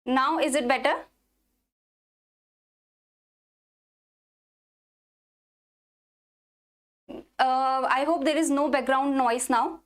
Now is it better? I hope there is no background noise now.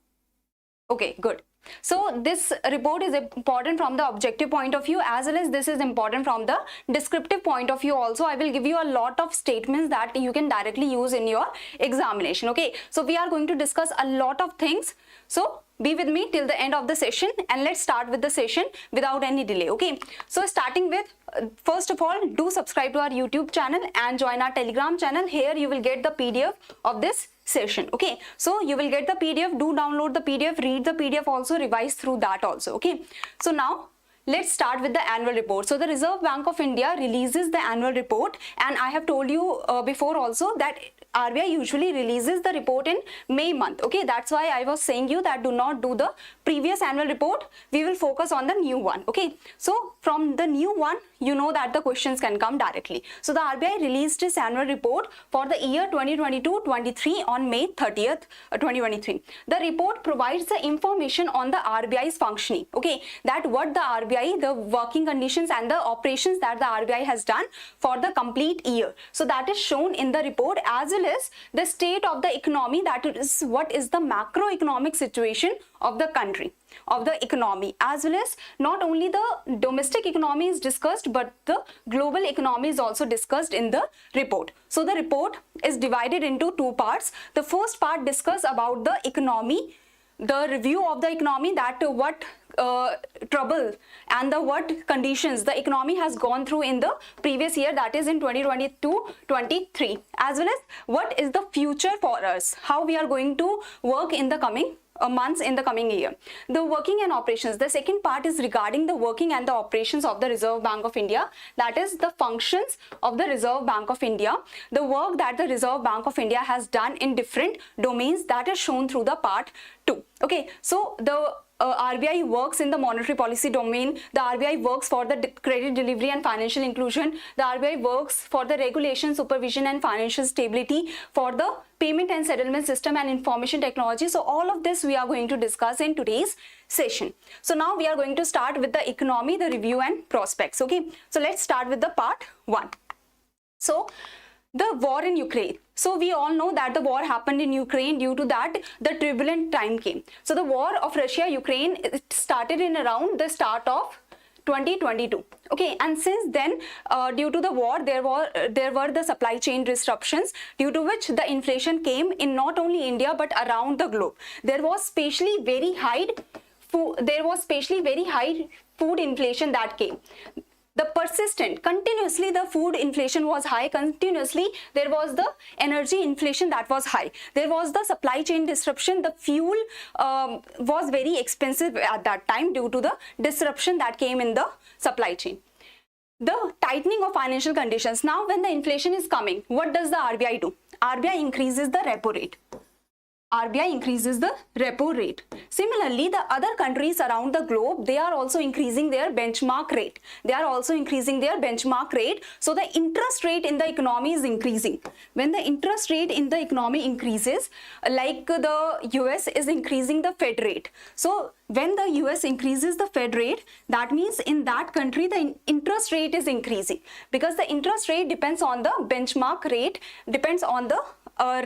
Okay, good. So this report is important from the objective point of view, as well as this is important from the descriptive point of view also. I will give you a lot of statements that you can directly use in your examination. Okay, so we are going to discuss a lot of things. So be with me till the end of the session, and let's start with the session without any delay. Okay, so starting with, first of all, do subscribe to our YouTube channel and join our Telegram channel. Here you will get the PDF of this session. Okay, so you will get the PDF. Do download the PDF, read the PDF also, revise through that also. Okay, so now let's start with the annual report. So the Reserve Bank of India releases the annual report, and I have told you before also that RBI usually releases the report in May month. Okay, that's why I was saying you that do not do the previous annual report. We will focus on the new one. Okay, so from the new one, you know that the questions can come directly. So the RBI released its annual report for the year 2022-23 on May 30th, 2023. The report provides the information on the RBI's functioning. Okay, that what the RBI, the working conditions and the operations that the RBI has done for the complete year. So that is shown in the report, as well as the state of the economy, that is what is the macroeconomic situation of the country, of the economy, as well as not only the domestic economy is discussed, but the global economy is also discussed in the report. So the report is divided into two parts. The first part discusses about the economy, the review of the economy, that what trouble and the what conditions the economy has gone through in the previous year, that is in 2022-23, as well as what is the future for us, how we are going to work in the coming months in the coming year. The working and operations. The second part is regarding the working and the operations of the Reserve Bank of India, that is the functions of the Reserve Bank of India, the work that the Reserve Bank of India has done in different domains, that is shown through the part 2. Okay, so the RBI works in the monetary policy domain, the RBI works for the credit delivery and financial inclusion, the RBI works for the regulation, supervision and financial stability, for the payment and settlement system and information technology. So all of this we are going to discuss in today's session. So now we are going to start with the economy, the review and prospects. Okay, so let's start with the part 1. So the war in Ukraine. So we all know that the war happened in Ukraine. Due to that, the turbulent time came. So the war of Russia-Ukraine, it started in around the start of 2022. Okay, and since then, due to the war, there were the supply chain disruptions, due to which the inflation came in not only India but around the globe. There was especially very high food inflation that came. The persistent, continuously the food inflation was high, continuously there was the energy inflation that was high, there was the supply chain disruption, the fuel was very expensive at that time due to the disruption that came in the supply chain. The tightening of financial conditions. Now when the inflation is coming, what does the RBI do? RBI increases the repo rate. RBI increases the repo rate. Similarly, the other countries around the globe, they are also increasing their benchmark rate. So the interest rate in the economy is increasing. When the interest rate in the economy increases, like the US is increasing the Fed rate. So when the US increases the Fed rate, that means in that country the interest rate is increasing, because the interest rate depends on the benchmark rate, depends on the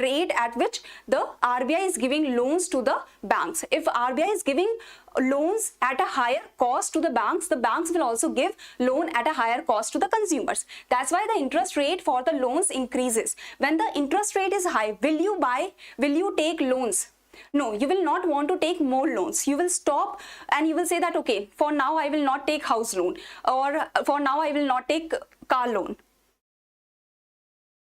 rate at which the RBI is giving loans to the banks. If RBI is giving loans at a higher cost to the banks will also give loan at a higher cost to the consumers. That's why the interest rate for the loans increases. When the interest rate is high, will you take loans? No, you will not want to take more loans. You will stop and you will say that, okay, for now I will not take house loan, or for now I will not take car loan.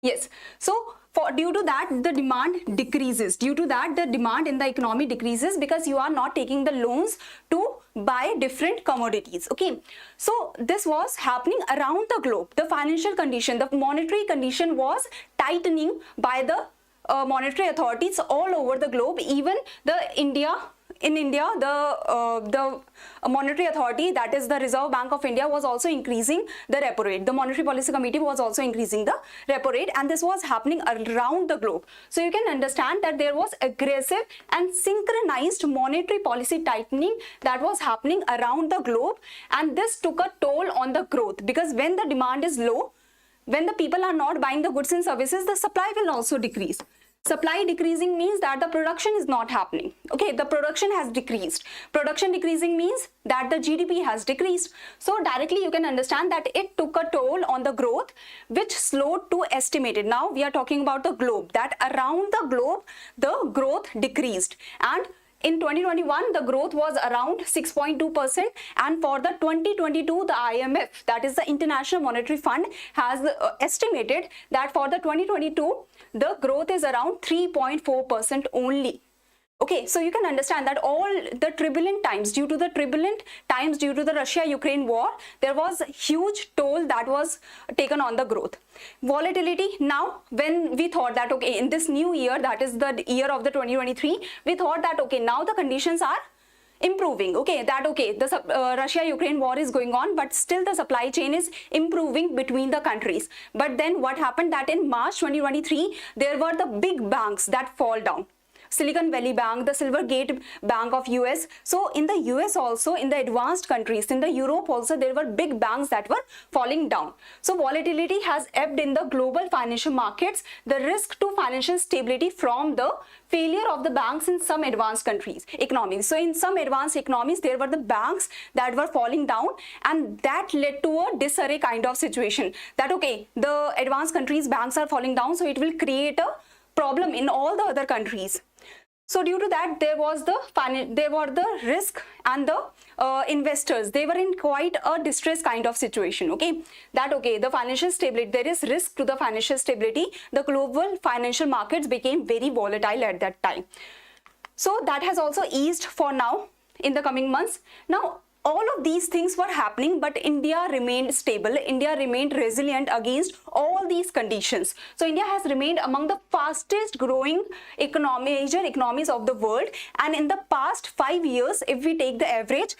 Yes, so due to that the demand decreases. Due to that the demand in the economy decreases, because you are not taking the loans to buy different commodities. Okay, so this was happening around the globe. The financial condition, the monetary condition was tightening by the monetary authorities all over the globe, even in India, the monetary authority, that is the Reserve Bank of India, was also increasing the repo rate. The Monetary Policy Committee was also increasing the repo rate, and this was happening around the globe. So you can understand that there was aggressive and synchronized monetary policy tightening that was happening around the globe, and this took a toll on the growth, because when the demand is low, when the people are not buying the goods and services, the supply will also decrease. Supply decreasing means that the production is not happening. Okay, the production has decreased. Production decreasing means that the GDP has decreased. So directly you can understand that it took a toll on the growth, which slowed to estimated. Now we are talking about the globe, that around the globe the growth decreased, and in 2021 the growth was around 6.2%, and for the 2022 the IMF, that is the International Monetary Fund, has estimated that for the 2022 the growth is around 3.4% only. Okay, so you can understand that all the turbulent times, due to the Russia-Ukraine war, there was a huge toll that was taken on the growth. Volatility, now when we thought that, okay, in this new year, that is the year of the 2023, we thought that, okay, now the conditions are improving, okay, that okay, the Russia-Ukraine war is going on, but still the supply chain is improving between the countries. But then what happened, that in March 2023, there were the big banks that fall down. Silicon Valley Bank, the Silvergate Bank of US. So in the US also, in the advanced countries, in the Europe also, there were big banks that were falling down. So volatility has ebbed in the global financial markets, the risk to financial stability from the failure of the banks in some advanced economies. So in some advanced economies, there were the banks that were falling down, and that led to a disarray kind of situation, that okay, the advanced countries banks are falling down, so it will create a problem in all the other countries. So due to that, there were the risk, and the investors, they were in quite a distress kind of situation. Okay, that okay, the financial stability, there is risk to the financial stability. The global financial markets became very volatile at that time. So that has also eased for now in the coming months. Now all of these things were happening, but India remained stable. India remained resilient against all these conditions. So India has remained among the fastest growing major economies of the world. And in the past 5 years, if we take the average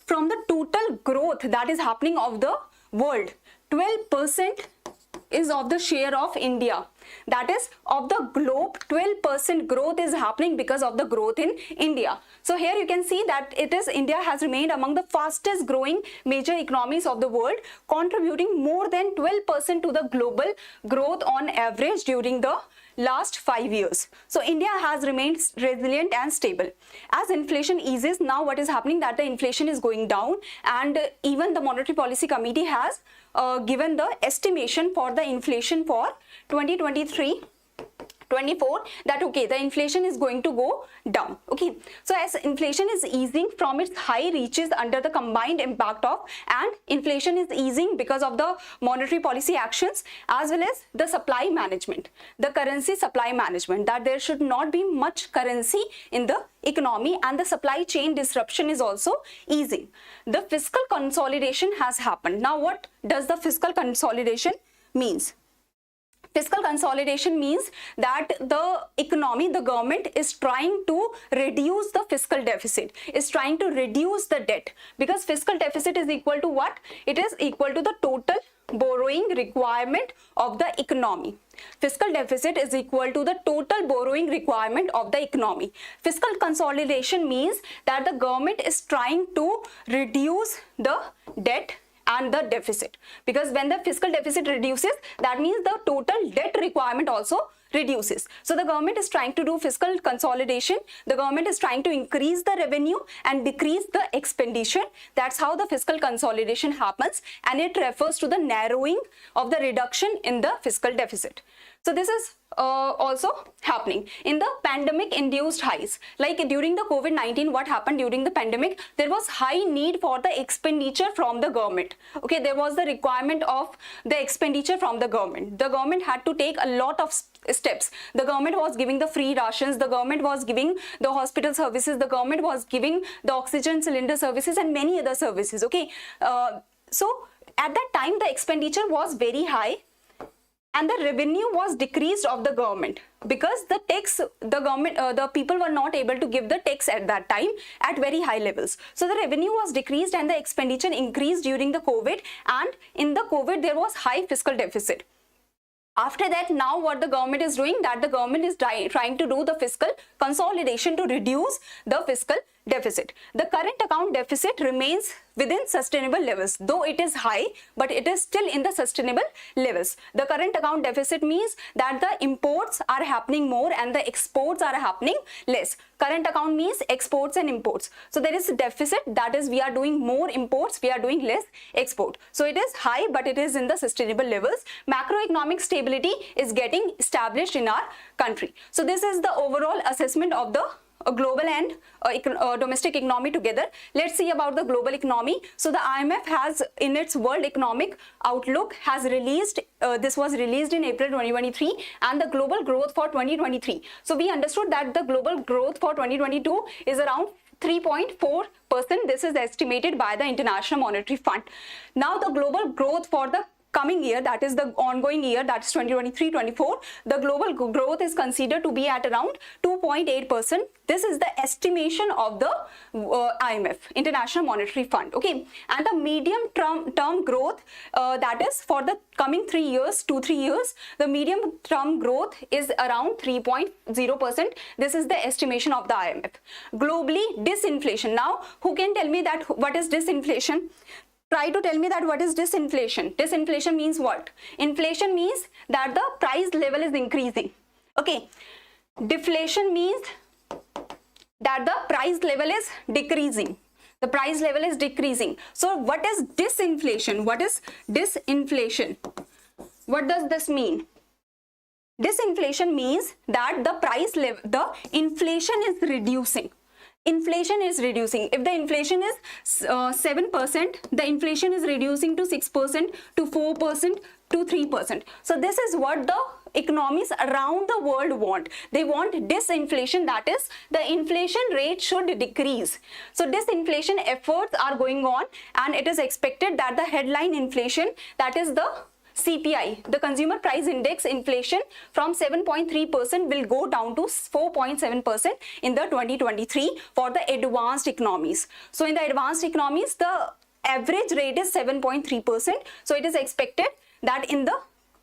from the total growth that is happening of the world, 12% is of the share of India. That is, of the globe, 12% growth is happening because of the growth in India. So here you can see that India has remained among the fastest growing major economies of the world, contributing more than 12% to the global growth on average during the last 5 years. So India has remained resilient and stable. As inflation eases, now what is happening, that the inflation is going down, and even the Monetary Policy Committee has given the estimation for the inflation for 2023-24, that okay, the inflation is going to go down. Okay, so as inflation is easing from its high reaches under the combined impact of, and inflation is easing because of the monetary policy actions as well as the supply management, the currency supply management, that there should not be much currency in the economy, and the supply chain disruption is also easing. The fiscal consolidation has happened. Now what does the fiscal consolidation means? Fiscal consolidation means that the economy, the government is trying to reduce the fiscal deficit, is trying to reduce the debt, because fiscal deficit is equal to what? It is equal to the total borrowing requirement of the economy. Fiscal deficit is equal to the total borrowing requirement of the economy. Fiscal consolidation means that the government is trying to reduce the debt and the deficit, because when the fiscal deficit reduces, that means the total debt requirement also reduces. So the government is trying to do fiscal consolidation. The government is trying to increase the revenue and decrease the expenditure. That's how the fiscal consolidation happens, and it refers to the narrowing of the reduction in the fiscal deficit. So this is also happening in the pandemic induced highs. Like during the COVID-19, what happened during the pandemic, there was high need for the expenditure from the government. Okay, there was the requirement of the expenditure from the government. The government had to take a lot of steps. The government was giving the free rations, the government was giving the hospital services, the government was giving the oxygen cylinder services and many other services. Okay, so at that time the expenditure was very high. and the revenue was decreased of the government because the tax, the people were not able to give the tax at that time at very high levels. So the revenue was decreased and the expenditure increased during the COVID, and in the COVID there was high fiscal deficit. After that, now what the government is doing, that the government is trying to do the fiscal consolidation to reduce the fiscal deficit. The current account deficit remains within sustainable levels, though it is high, but it is still in the sustainable levels. The current account deficit means that the imports are happening more and the exports are happening less. Current account means exports and imports. So there is a deficit, that is we are doing more imports, we are doing less export. So it is high, but it is in the sustainable levels. Macroeconomic stability is getting established in our country. So this is the overall assessment of the global and domestic economy together. Let's see about the global economy. So the IMF has in its World Economic Outlook has released, this was released in April 2023, and the global growth for 2023. So we understood that the global growth for 2022 is around 3.4%. This is estimated by the International Monetary Fund. Now the global growth for the coming year, that is the ongoing year, that is 2023-24, the global growth is considered to be at around 2.8%. This is the estimation of the IMF, International Monetary Fund. Okay, and the medium term growth, that is for the coming 3 years, 2-3 years, the medium term growth is around 3.0%. This is the estimation of the IMF. Globally, disinflation. Now, who can tell me that what is disinflation? Try to tell me that what is disinflation. Disinflation means what? Inflation means that the price level is increasing. Okay. Deflation means that the price level is decreasing. The price level is decreasing. So what is disinflation? What is disinflation? What does this mean? Disinflation means that the price level, the inflation is reducing. Inflation is reducing. If the inflation is 7%, the inflation is reducing to 6%, to 4%, to 3%. So this is what the economies around the world want. They want disinflation, that is the inflation rate should decrease. So disinflation efforts are going on, and it is expected that the headline inflation, that is the CPI, the Consumer Price Index inflation, from 7.3% will go down to 4.7% in the 2023 for the advanced economies. So in the advanced economies, the average rate is 7.3%. So it is expected that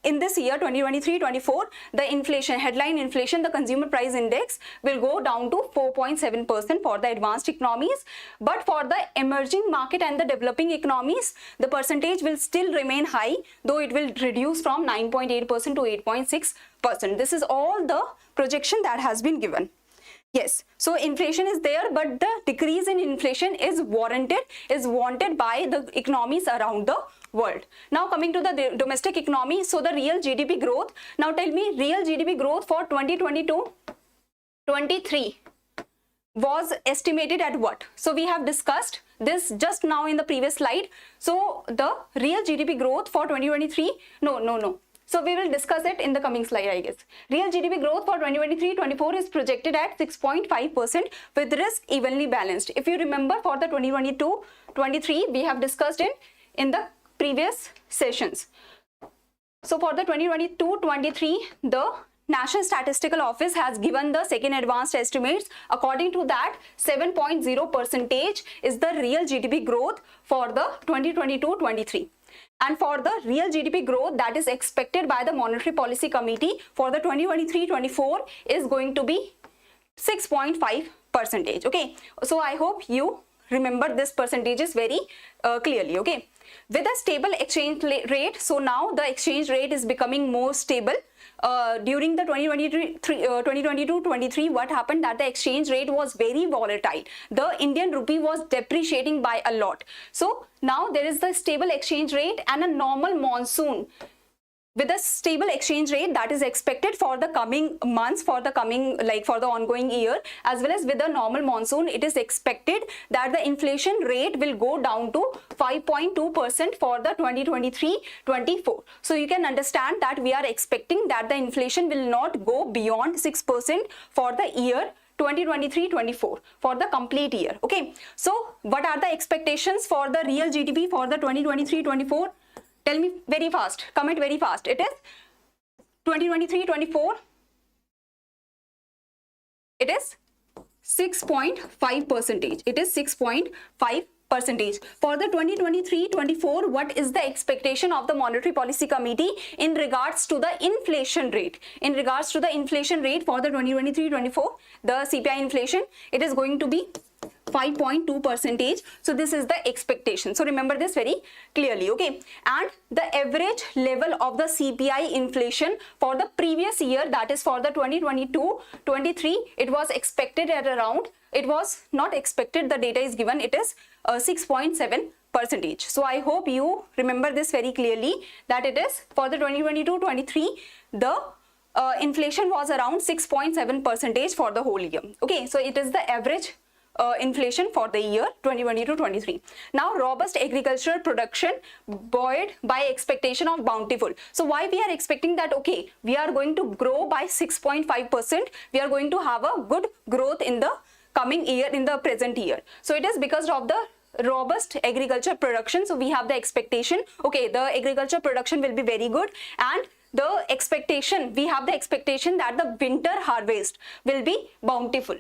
in this year 2023-24, the inflation, headline inflation, the Consumer Price Index will go down to 4.7% for the advanced economies. But for the emerging market and the developing economies, the percentage will still remain high, though it will reduce from 9.8% to 8.6%. This is all the projection that has been given. Yes, so inflation is there, but the decrease in inflation is wanted by the economies around the world. Now coming to the domestic economy, so the real GDP growth. Now tell me, real GDP growth for 2022-23 was estimated at what? So we have discussed this just now in the previous slide. So the real GDP growth for 2023, no. So we will discuss it in the coming slide, I guess. Real GDP growth for 2023-24 is projected at 6.5% with risk evenly balanced. If you remember, for the 2022-23, we have discussed it in the previous sessions. So for the 2022-23, the National Statistical Office has given the second advanced estimates. According to that, 7.0% is the real GDP growth for the 2022-23. And for the real GDP growth that is expected by the Monetary Policy Committee for the 2023-24 is going to be 6.5%. Okay, so I hope you remember this percentages very clearly. Okay, with a stable exchange rate, so now the exchange rate is becoming more stable. During the 2022-23, what happened, that the exchange rate was very volatile. The Indian rupee was depreciating by a lot. So now there is the stable exchange rate and a normal monsoon. With a stable exchange rate that is expected for the coming months, for the ongoing year, as well as with the normal monsoon, it is expected that the inflation rate will go down to 5.2% for the 2023-24. So you can understand that we are expecting that the inflation will not go beyond 6% for the year 2023-24, for the complete year. Okay, so what are the expectations for the real GDP for the 2023-24? Tell me very fast, comment very fast. It is 2023-24, it is 6.5%. It is 6.5%. For the 2023-24, what is the expectation of the Monetary Policy Committee in regards to the inflation rate? In regards to the inflation rate for the 2023-24, the CPI inflation, it is going to be 5.2%. So this is the expectation. So remember this very clearly, okay? And the average level of the CPI inflation for the previous year, that is for the 2022-23, it was expected at around, it was not expected, the data is given, it is 6.7%. So I hope you remember this very clearly, that it is for the 2022-23, the inflation was around 6.7% for the whole year. Okay, so it is the average inflation for the year 2022-23. Now, robust agricultural production buoyed by expectation of bountiful. So why we are expecting that, okay, we are going to grow by 6.5%, we are going to have a good growth in the coming year, in the present year. So it is because of the robust agriculture production. So we have the expectation, okay, the agriculture production will be very good, and the expectation, we have the expectation that the winter harvest will be bountiful.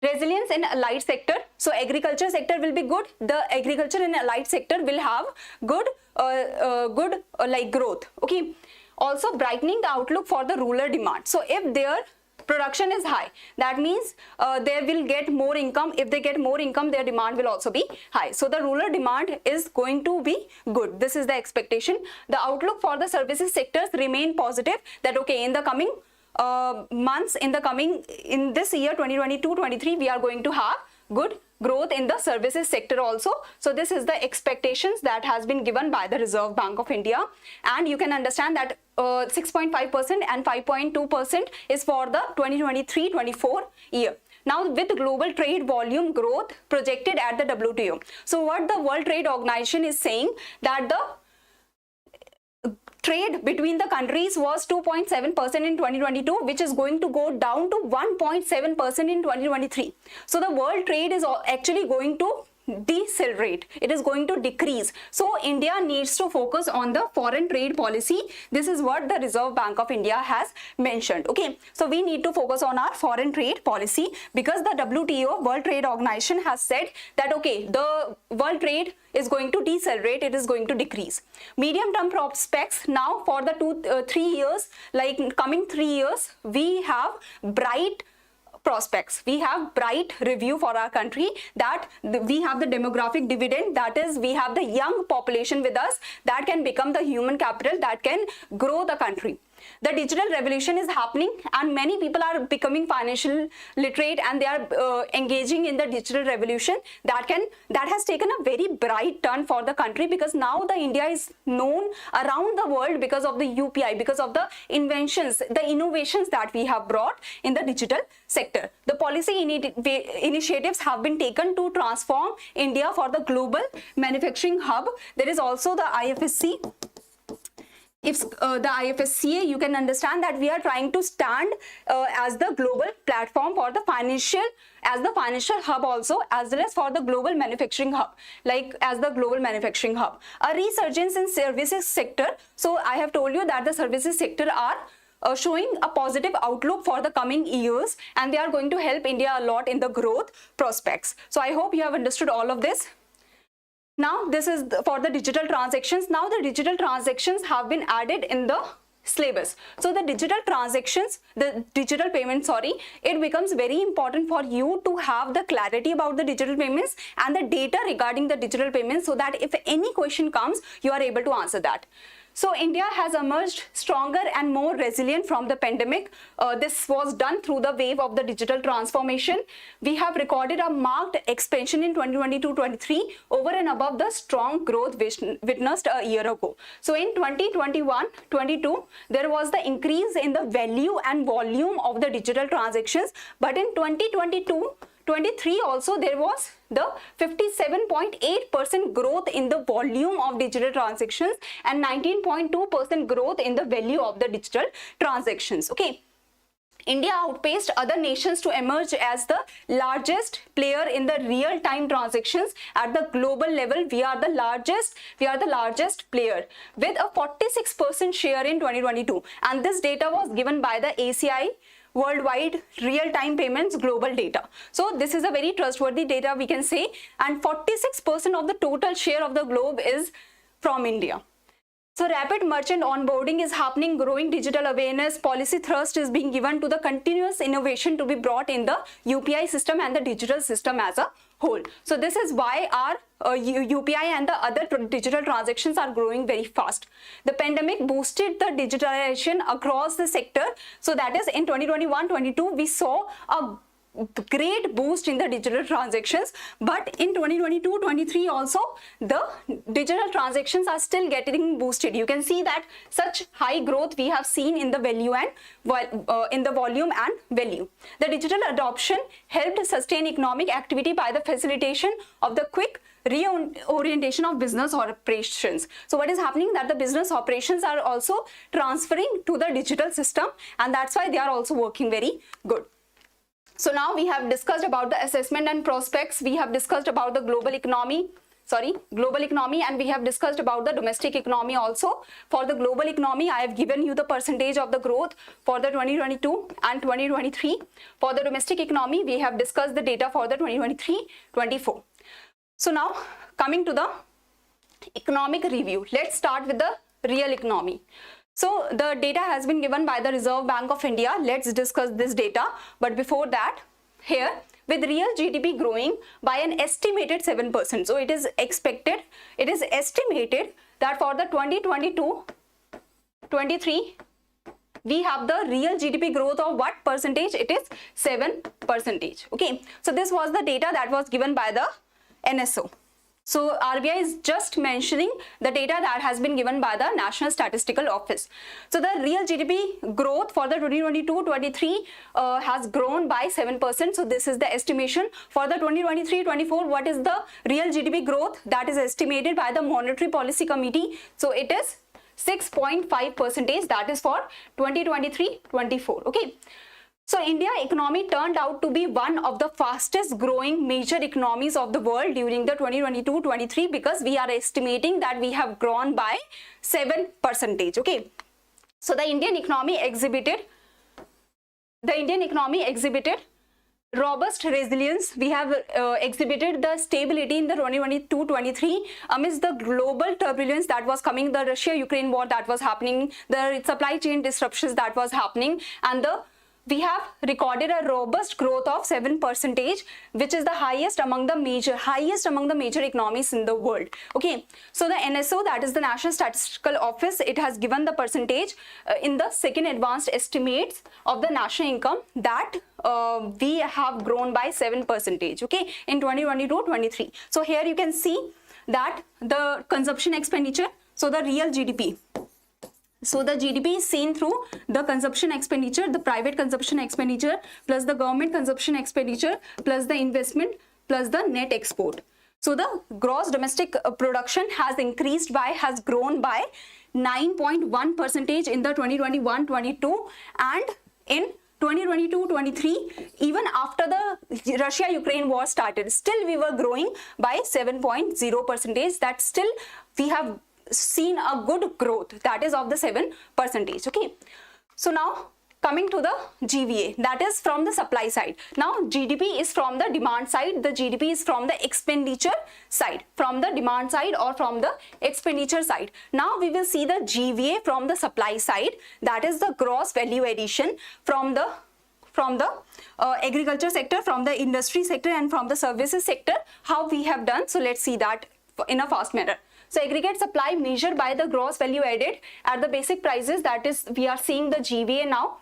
Resilience in allied sector. So agriculture sector will be good. The agriculture and allied sector will have good like growth. Okay. Also brightening the outlook for the rural demand. So if their production is high, that means they will get more income. If they get more income, their demand will also be high. So the rural demand is going to be good. This is the expectation. The outlook for the services sectors remain positive, that okay, in the coming months, in this year 2022-23, we are going to have good growth in the services sector also. So this is the expectations that has been given by the Reserve Bank of India, and you can understand that 6.5% and 5.2% is for the 2023-24 year. Now, with global trade volume growth projected at the WTO. So what the World Trade Organization is saying, that the trade between the countries was 2.7% in 2022, which is going to go down to 1.7% in 2023. So the world trade is actually going to decelerate. It is going to decrease. So India needs to focus on the foreign trade policy. This is what the Reserve Bank of India has mentioned. Okay, so we need to focus on our foreign trade policy, because the WTO, World Trade Organization, has said that okay, the world trade is going to decelerate, it is going to decrease. Medium term prospects, now for the 3 years, like coming 3 years, we have bright prospects. We have bright review for our country, that we have the demographic dividend, that is we have the young population with us that can become the human capital that can grow the country. The digital revolution is happening, and many people are becoming financial literate, and they are engaging in the digital revolution. That has taken a very bright turn for the country, because now the India is known around the world because of the UPI, because of the inventions, the innovations that we have brought in the digital sector. The policy initiatives have been taken to transform India for the global manufacturing hub. There is also the IFSC. If the IFSCA, you can understand that we are trying to stand as the global platform for the financial hub also, as well as for the global manufacturing hub, like as the global manufacturing hub. A resurgence in services sector. So I have told you that the services sector are showing a positive outlook for the coming years, and they are going to help India a lot in the growth prospects. So I hope you have understood all of this. Now this is for the digital transactions. Now the digital transactions have been added in the syllabus. So the digital transactions, the digital payments, it becomes very important for you to have the clarity about the digital payments and the data regarding the digital payments, so that if any question comes, you are able to answer that. So India has emerged stronger and more resilient from the pandemic. This was done through the wave of the digital transformation. We have recorded a marked expansion in 2022-23 over and above the strong growth witnessed a year ago. So in 2021-22, there was the increase in the value and volume of the digital transactions, but in 2022-23 also there was the 57.8% growth in the volume of digital transactions and 19.2% growth in the value of the digital transactions. Okay. India outpaced other nations to emerge as the largest player in the real-time transactions at the global level. We are the largest player with a 46% share in 2022, and this data was given by the ACI worldwide real-time payments global data. So this is a very trustworthy data, we can say, and 46% of the total share of the globe is from India. So rapid merchant onboarding is happening, growing digital awareness, policy thrust is being given to the continuous innovation to be brought in the UPI system and the digital system as a whole. So this is why our UPI and the other digital transactions are growing very fast. The pandemic boosted the digitalization across the sector. So that is in 2021-22 we saw a great boost in the digital transactions, but in 2022-23 also the digital transactions are still getting boosted. You can see that such high growth we have seen in the value and in the volume and value. The digital adoption helped sustain economic activity by the facilitation of the quick reorientation of business operations. So what is happening, that the business operations are also transferring to the digital system, and that's why they are also working very good. So now we have discussed about the assessment and prospects, we have discussed about the global economy, and we have discussed about the domestic economy also. For the global economy, I have given you the percentage of the growth for the 2022 and 2023. For the domestic economy, we have discussed the data for the 2023-24. So now coming to the economic review, let's start with the real economy. So the data has been given by the Reserve Bank of India. Let's discuss this data. But before that, here with real GDP growing by an estimated 7%. So it is estimated that for the 2022-23, we have the real GDP growth of what percentage? It is 7%. Okay. So this was the data that was given by the NSO. So RBI is just mentioning the data that has been given by the National Statistical Office. So the real GDP growth for the 2022-23 has grown by 7%. So this is the estimation. For the 2023-24, what is the real GDP growth that is estimated by the Monetary Policy Committee? So it is 6.5%. That is for 2023-24. Okay. So India economy turned out to be one of the fastest growing major economies of the world during the 2022-23, because we are estimating that we have grown by 7%. Okay. So the Indian economy exhibited robust resilience. We have exhibited the stability in the 2022-23 amidst the global turbulence that was coming, the Russia-Ukraine war that was happening, the supply chain disruptions that was happening, and we have recorded a robust growth of 7%, which is the highest among the major economies in the world. Okay, so the NSO, that is the National Statistical Office, it has given the percentage in the second advanced estimates of the national income that we have grown by 7%. Okay, in 2022-23. So here you can see that the consumption expenditure, so the real GDP. So the GDP is seen through the consumption expenditure, the private consumption expenditure, plus the government consumption expenditure, plus the investment, plus the net export. So the gross domestic production has grown by 9.1% in the 2021-22, and in 2022-23, even after the Russia-Ukraine war started, still we were growing by 7.0%. That still we have seen a good growth, that is of the 7%. Okay, so now coming to the GVA, that is from the supply side. Now GDP is from the demand side, the GDP is from the expenditure side, from the demand side or from the expenditure side. Now we will see the GVA from the supply side, that is the gross value addition from the agriculture sector, from the industry sector, and from the services sector, how we have done. So let's see that in a fast manner. So aggregate supply measured by the gross value added at the basic prices, that is we are seeing the GVA now,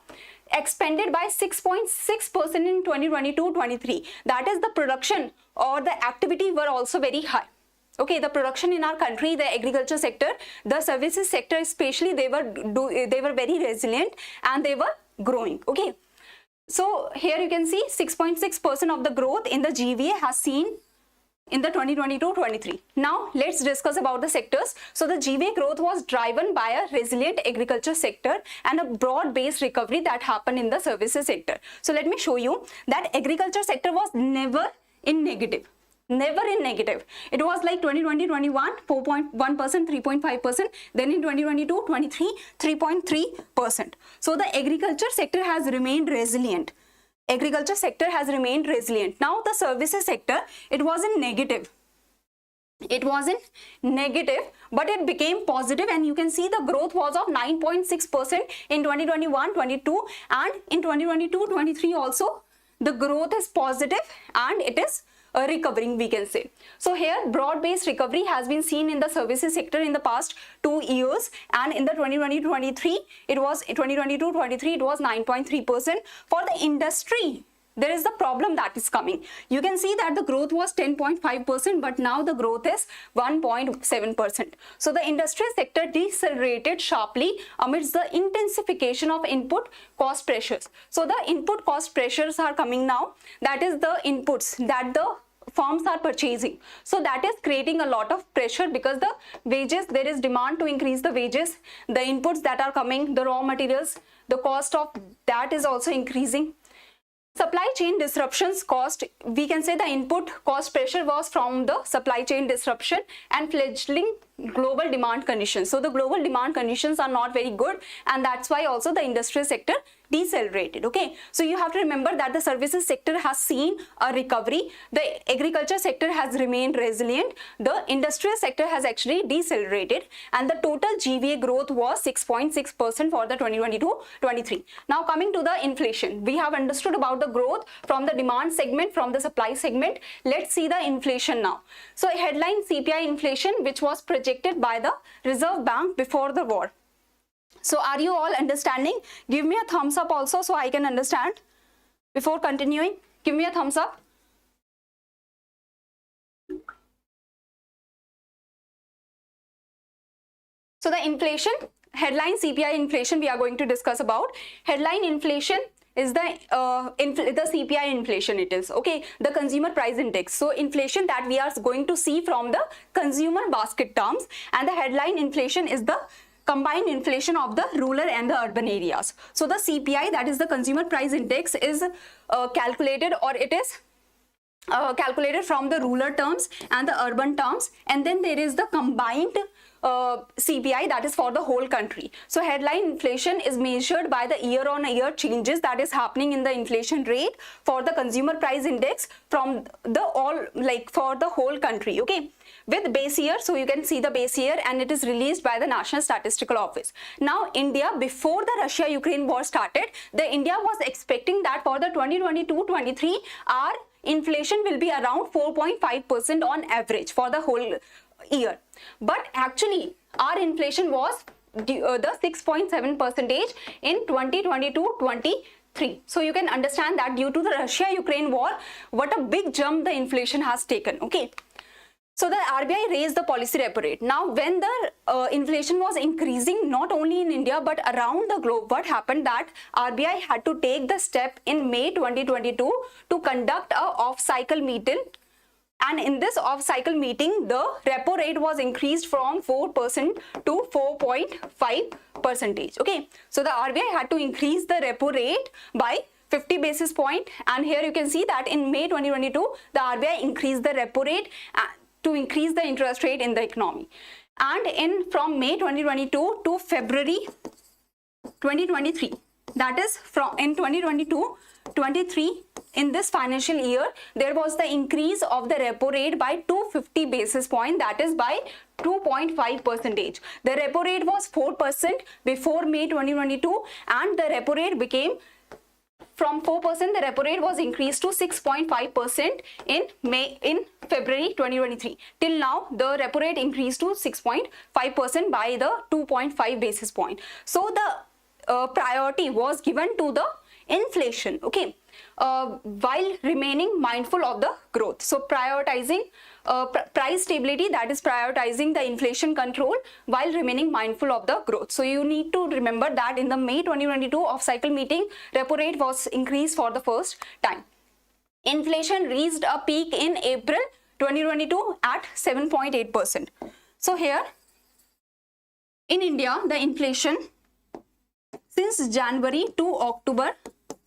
expanded by 6.6% in 2022-23. That is the production or the activity were also very high. Okay, the production in our country, the agriculture sector, the services sector especially, they were very resilient and they were growing. Okay, so here you can see 6.6% of the growth in the GVA has seen in the 2022-23. Now let's discuss about the sectors. So the GVA growth was driven by a resilient agriculture sector and a broad-based recovery that happened in the services sector. So let me show you that agriculture sector was never in negative. Never in negative. It was like 2020-21 4.1%, 3.5%, then in 2022-23 3.3%. So the agriculture sector has remained resilient. Agriculture sector has remained resilient. Now the services sector, it was in negative. It was in negative, but it became positive, and you can see the growth was of 9.6% in 2021-22, and in 2022-23 also the growth is positive and it is recovering, we can say. So here broad-based recovery has been seen in the services sector in the past 2 years, and in the 2020-23 it was 2022-23 it was 9.3%. For the industry, there is the problem that is coming. You can see that the growth was 10.5%, but now the growth is 1.7%. So the industry sector decelerated sharply amidst the intensification of input cost pressures. So the input cost pressures are coming now. That is the inputs that the firms are purchasing. So that is creating a lot of pressure because the wages, there is demand to increase the wages. The inputs that are coming, the raw materials, the cost of that is also increasing. Supply chain disruptions caused, we can say the input cost pressure was from the supply chain disruption and fledgling global demand conditions. So the global demand conditions are not very good, and that's why also the industrial sector decelerated. Okay, so you have to remember that the services sector has seen a recovery, the agriculture sector has remained resilient, the industrial sector has actually decelerated, and the total GVA growth was 6.6% for the 2022-23. Now coming to the inflation, we have understood about the growth from the demand segment, from the supply segment. Let's see the inflation now. So headline CPI inflation, which was projected by the Reserve Bank before the war. So are you all understanding? Give me a thumbs up also so I can understand. Before continuing, give me a thumbs up. So the inflation, headline CPI inflation we are going to discuss about. Headline inflation is the CPI inflation, it is, okay, the consumer price index. So inflation that we are going to see from the consumer basket terms, and the headline inflation is the combined inflation of the rural and the urban areas. So the CPI, that is the consumer price index, is calculated, or it is calculated from the rural terms and the urban terms, and then there is the combined CPI, that is for the whole country. So headline inflation is measured by the year-on-year changes that is happening in the inflation rate for the consumer price index from the for the whole country, okay, with base year. So you can see the base year, and it is released by the National Statistical Office. Now India, before the Russia-Ukraine war started, India was expecting that for the 2022-23 our inflation will be around 4.5% on average for the whole year, but actually our inflation was the 6.7% in 2022-23. So you can understand that due to the Russia-Ukraine war, what a big jump the inflation has taken. Okay, so the RBI raised the policy repo rate. Now when the inflation was increasing not only in India but around the globe, what happened that RBI had to take the step in May 2022 to conduct a off-cycle meeting. And in this off-cycle meeting, the repo rate was increased from 4% to 4.5%. Okay, so the RBI had to increase the repo rate by 50 basis point, and here you can see that in May 2022, the RBI increased the repo rate to increase the interest rate in the economy. And from May 2022 to February 2023, that is from in 2022-23, in this financial year, there was the increase of the repo rate by 250 basis point, that is by 2.5%. The repo rate was 4% before May 2022, and the repo rate became from 4%, the repo rate was increased to 6.5% in February 2023. Till now, the repo rate increased to 6.5% by the 2.5 basis point. So the priority was given to the inflation, okay, while remaining mindful of the growth. So prioritizing price stability, that is prioritizing the inflation control while remaining mindful of the growth. So you need to remember that in the May 2022 off-cycle meeting, repo rate was increased for the first time. Inflation reached a peak in April 2022 at 7.8%. So here in India, the inflation since January to October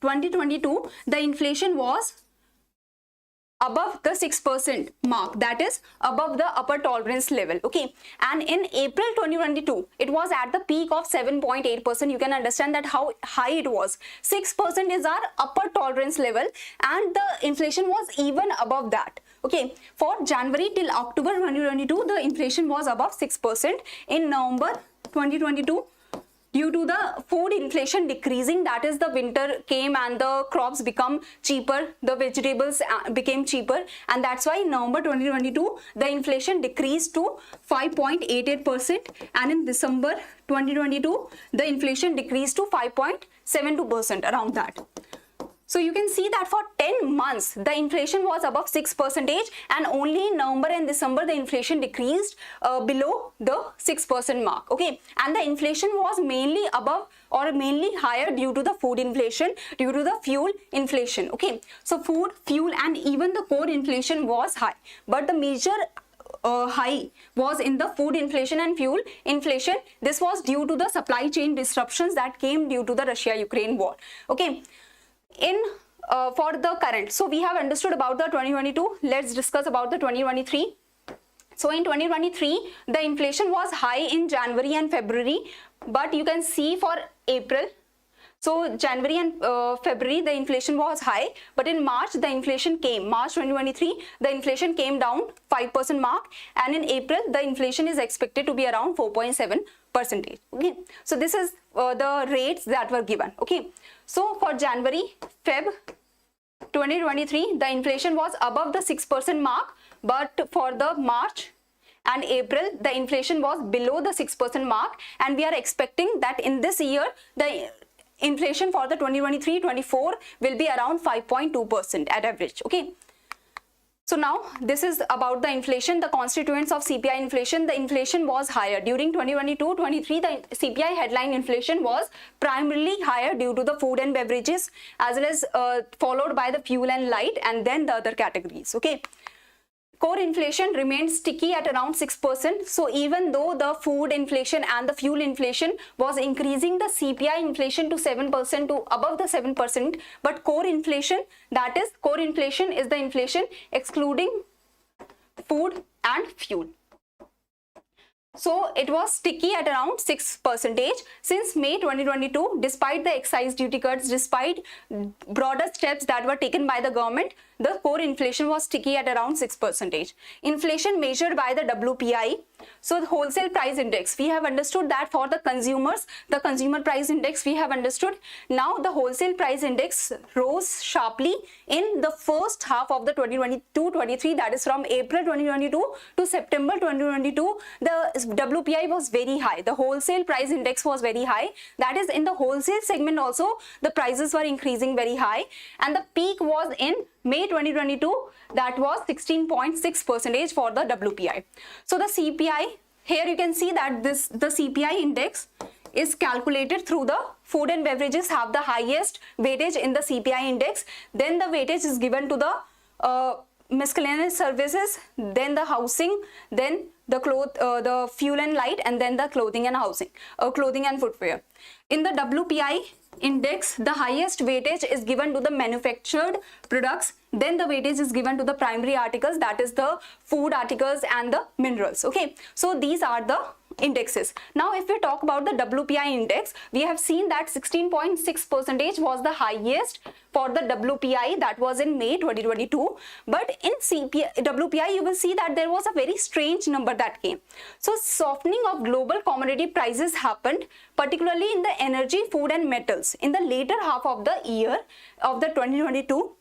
2022, the inflation was above the 6% mark, that is above the upper tolerance level. Okay, and in April 2022 it was at the peak of 7.8%. You can understand that how high it was. 6% is our upper tolerance level and the inflation was even above that. Okay, for January till October 2022 the inflation was above 6%. In November 2022, due to the food inflation decreasing, that is the winter came and the crops become cheaper, the vegetables became cheaper, and that's why in November 2022 the inflation decreased to 5.88%, and in December 2022 the inflation decreased to 5.72%, around that. So you can see that for 10 months the inflation was above 6%, and only in November and December the inflation decreased below the 6% mark. Okay, and the inflation was mainly above or mainly higher due to the food inflation, due to the fuel inflation. Okay, so food, fuel and even the core inflation was high, but the major high was in the food inflation and fuel inflation. This was due to the supply chain disruptions that came due to the Russia-Ukraine war. Okay, for the current, so we have understood about the 2022. Let's discuss about the 2023. So in 2023 the inflation was high in January and February, but you can see for April, so January and February the inflation was high, but in March the inflation came, March 2023 the inflation came down 5% mark, and in April the inflation is expected to be around 4.7%. Okay, so this is the rates that were given. Okay, so for January, Feb 2023 the inflation was above the 6% mark, but for the March and April the inflation was below the 6% mark, and we are expecting that in this year the inflation for the 2023-24 will be around 5.2% at average. Okay, so now this is about the inflation, the constituents of CPI inflation. The inflation was higher during 2022-23. The CPI headline inflation was primarily higher due to the food and beverages, as well as followed by the fuel and light, and then the other categories. Okay, core inflation remained sticky at around 6%. So even though the food inflation and the fuel inflation was increasing the CPI inflation to 7%, to above the 7%, but core inflation, that is core inflation is the inflation excluding food and fuel. So it was sticky at around 6% since May 2022. Despite the excise duty cuts, despite broader steps that were taken by the government, the core inflation was sticky at around 6%. Inflation measured by the WPI, so the wholesale price index, we have understood that for the consumers, the consumer price index we have understood. Now the wholesale price index rose sharply in the first half of the 2022-23, that is from April 2022 to September 2022. The WPI was very high, the wholesale price index was very high, that is in the wholesale segment also the prices were increasing very high, and the peak was in May 2022, that was 16.6% for the WPI. So the CPI, here you can see that the CPI index is calculated through the food and beverages have the highest weightage in the CPI index, then the weightage is given to the miscellaneous services, then the housing, then the fuel and light, and then the clothing and housing, clothing and footwear. In the WPI index, the highest weightage is given to the manufactured products, then the weightage is given to the primary articles, that is the food articles and the minerals. Okay, so these are the indexes. Now if we talk about the WPI index, we have seen that 16.6% was the highest for the WPI, that was in May 2022, but in WPI you will see that there was a very strange number that came. So softening of global commodity prices happened, particularly in the energy, food and metals in the later half of the year of the 2022-23.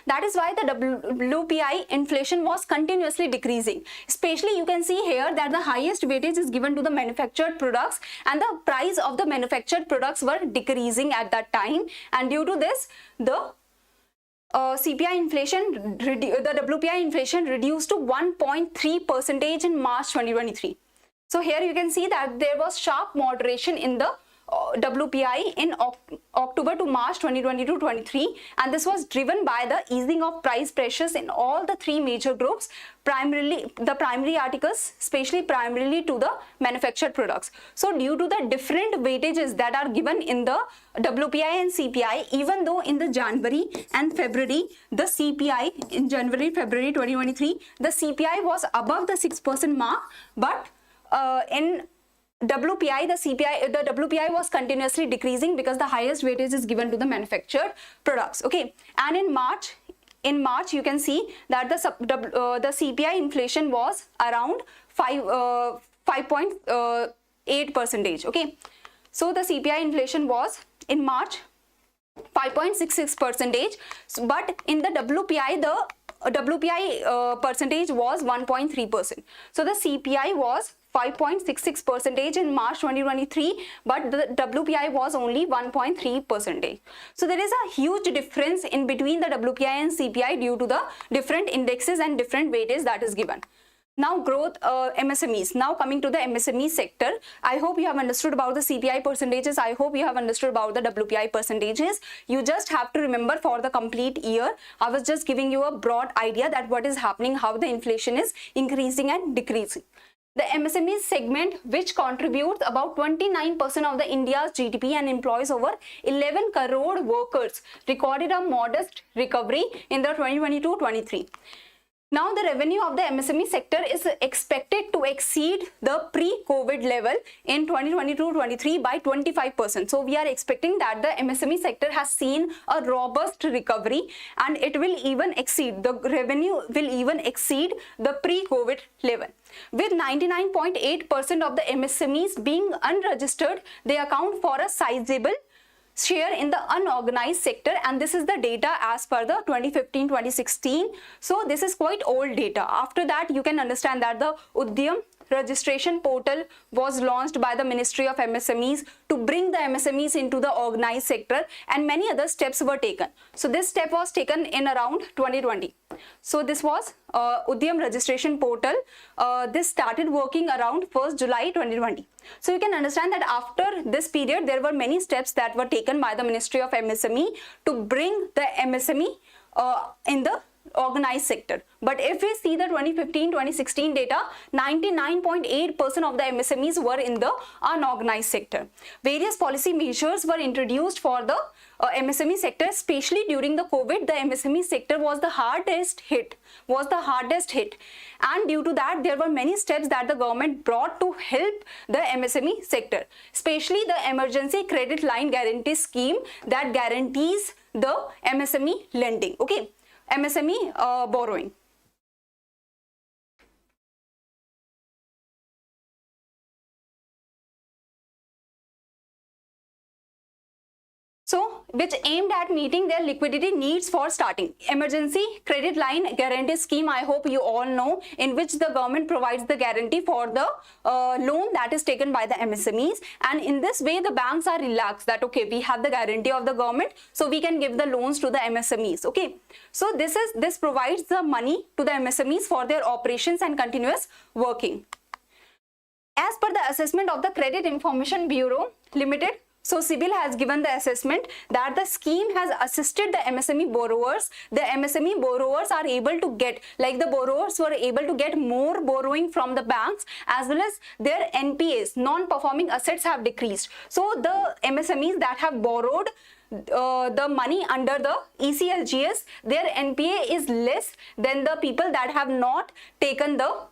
That is why the WPI inflation was continuously decreasing. Especially you can see here that the highest weightage is given to the manufactured products, and the price of the manufactured products were decreasing at that time, and due to this the CPI inflation, the WPI inflation reduced to 1.3% in March 2023. So here you can see that there was sharp moderation in the WPI in October to March 2022-23, and this was driven by the easing of price pressures in all the three major groups, primarily the primary articles, especially primarily to the manufactured products. So due to the different weightages that are given in the WPI and CPI, even though in the January and February, the CPI in January, February 2023, the CPI was above the 6% mark, but in WPI, the WPI was continuously decreasing because the highest weightage is given to the manufactured products. Okay, and in March, you can see that the CPI inflation was around 5.8 percentage. Okay, so the CPI inflation was in March 5.66 percentage, but in the WPI, the WPI percentage was 1.3%. So the CPI was 5.66 percentage in March 2023, but the WPI was only 1.3 percentage. So there is a huge difference in between the WPI and CPI due to the different indexes and different weightage that is given. Now growth MSMEs. Now coming to the MSME sector, I hope you have understood about the CPI percentages. I hope you have understood about the WPI percentages. You just have to remember for the complete year. I was just giving you a broad idea that what is happening, how the inflation is increasing and decreasing. The MSME segment, which contributes about 29% of the India's GDP and employs over 11 crore workers, recorded a modest recovery in the 2022-23. Now the revenue of the MSME sector is expected to exceed the pre-COVID level in 2022-23 by 25%. So we are expecting that the MSME sector has seen a robust recovery, and it will even exceed, the revenue will even exceed the pre-COVID level. With 99.8% of the MSMEs being unregistered, they account for a sizable share in the unorganized sector, and this is the data as per the 2015-2016. So this is quite old data. After that, you can understand that the Udyam registration portal was launched by the Ministry of MSMEs to bring the MSMEs into the organized sector, and many other steps were taken. So this step was taken in around 2020. So this was Udyam registration portal. This started working around 1st July 2020. So you can understand that after this period, there were many steps that were taken by the Ministry of MSME to bring the MSME in the organized sector. But if we see the 2015-2016 data, 99.8% of the MSMEs were in the unorganized sector. Various policy measures were introduced for the MSME sector, especially during the COVID. The MSME sector was the hardest hit, and due to that, there were many steps that the government brought to help the MSME sector, especially the emergency credit line guarantee scheme that guarantees the MSME lending. Okay, MSME borrowing. So, which aimed at meeting their liquidity needs for starting. Emergency credit line guarantee scheme, I hope you all know, in which the government provides the guarantee for the loan that is taken by the MSMEs, and in this way the banks are relaxed that okay, we have the guarantee of the government, so we can give the loans to the MSMEs. Okay, so this provides the money to the MSMEs for their operations and continuous working. As per the assessment of the Credit Information Bureau Limited, so CIBIL has given the assessment that the scheme has assisted the MSME borrowers. The MSME borrowers are able to get, like the borrowers were able to get more borrowing from the banks, as well as their NPAs, non-performing assets, have decreased. So the MSMEs that have borrowed the money under the ECLGS, their NPA is less than the people that have not taken the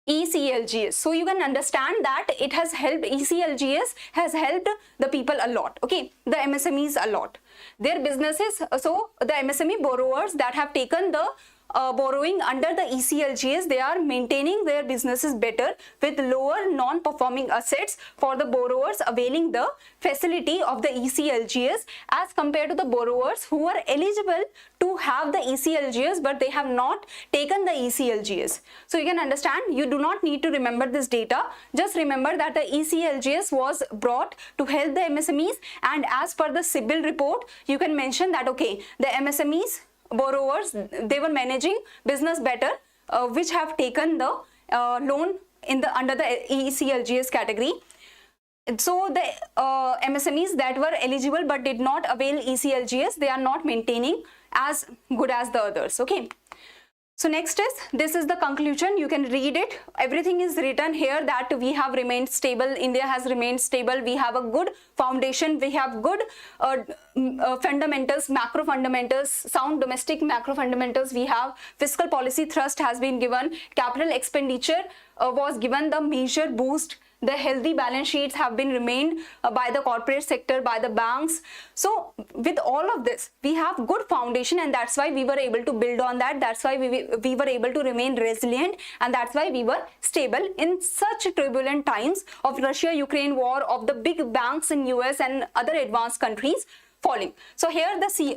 ECLGS. So you can understand that it has helped, ECLGS has helped the people a lot, okay, the MSMEs a lot. Their businesses, so the MSME borrowers that have taken the borrowing under the ECLGS, they are maintaining their businesses better with lower non-performing assets for the borrowers availing the facility of the ECLGS, as compared to the borrowers who are eligible to have the ECLGS but they have not taken the ECLGS. So you can understand, you do not need to remember this data, just remember that the ECLGS was brought to help the MSMEs, and as per the CIBIL report, you can mention that okay, the MSMEs borrowers, they were managing business better, which have taken the loan in the under the ECLGS category. So the MSMEs that were eligible but did not avail ECLGS, they are not maintaining as good as the others. Okay. So next is, this is the conclusion, you can read it. Everything is written here that we have remained stable, India has remained stable, we have a good foundation, we have good fundamentals, macro fundamentals, sound domestic macro fundamentals, we have fiscal policy thrust has been given, capital expenditure was given the major boost, the healthy balance sheets have been remained by the corporate sector, by the banks. So with all of this, we have good foundation, and that's why we were able to build on that. That's why we were able to remain resilient, and that's why we were stable in such turbulent times of Russia-Ukraine war, of the big banks in US and other advanced countries falling. So here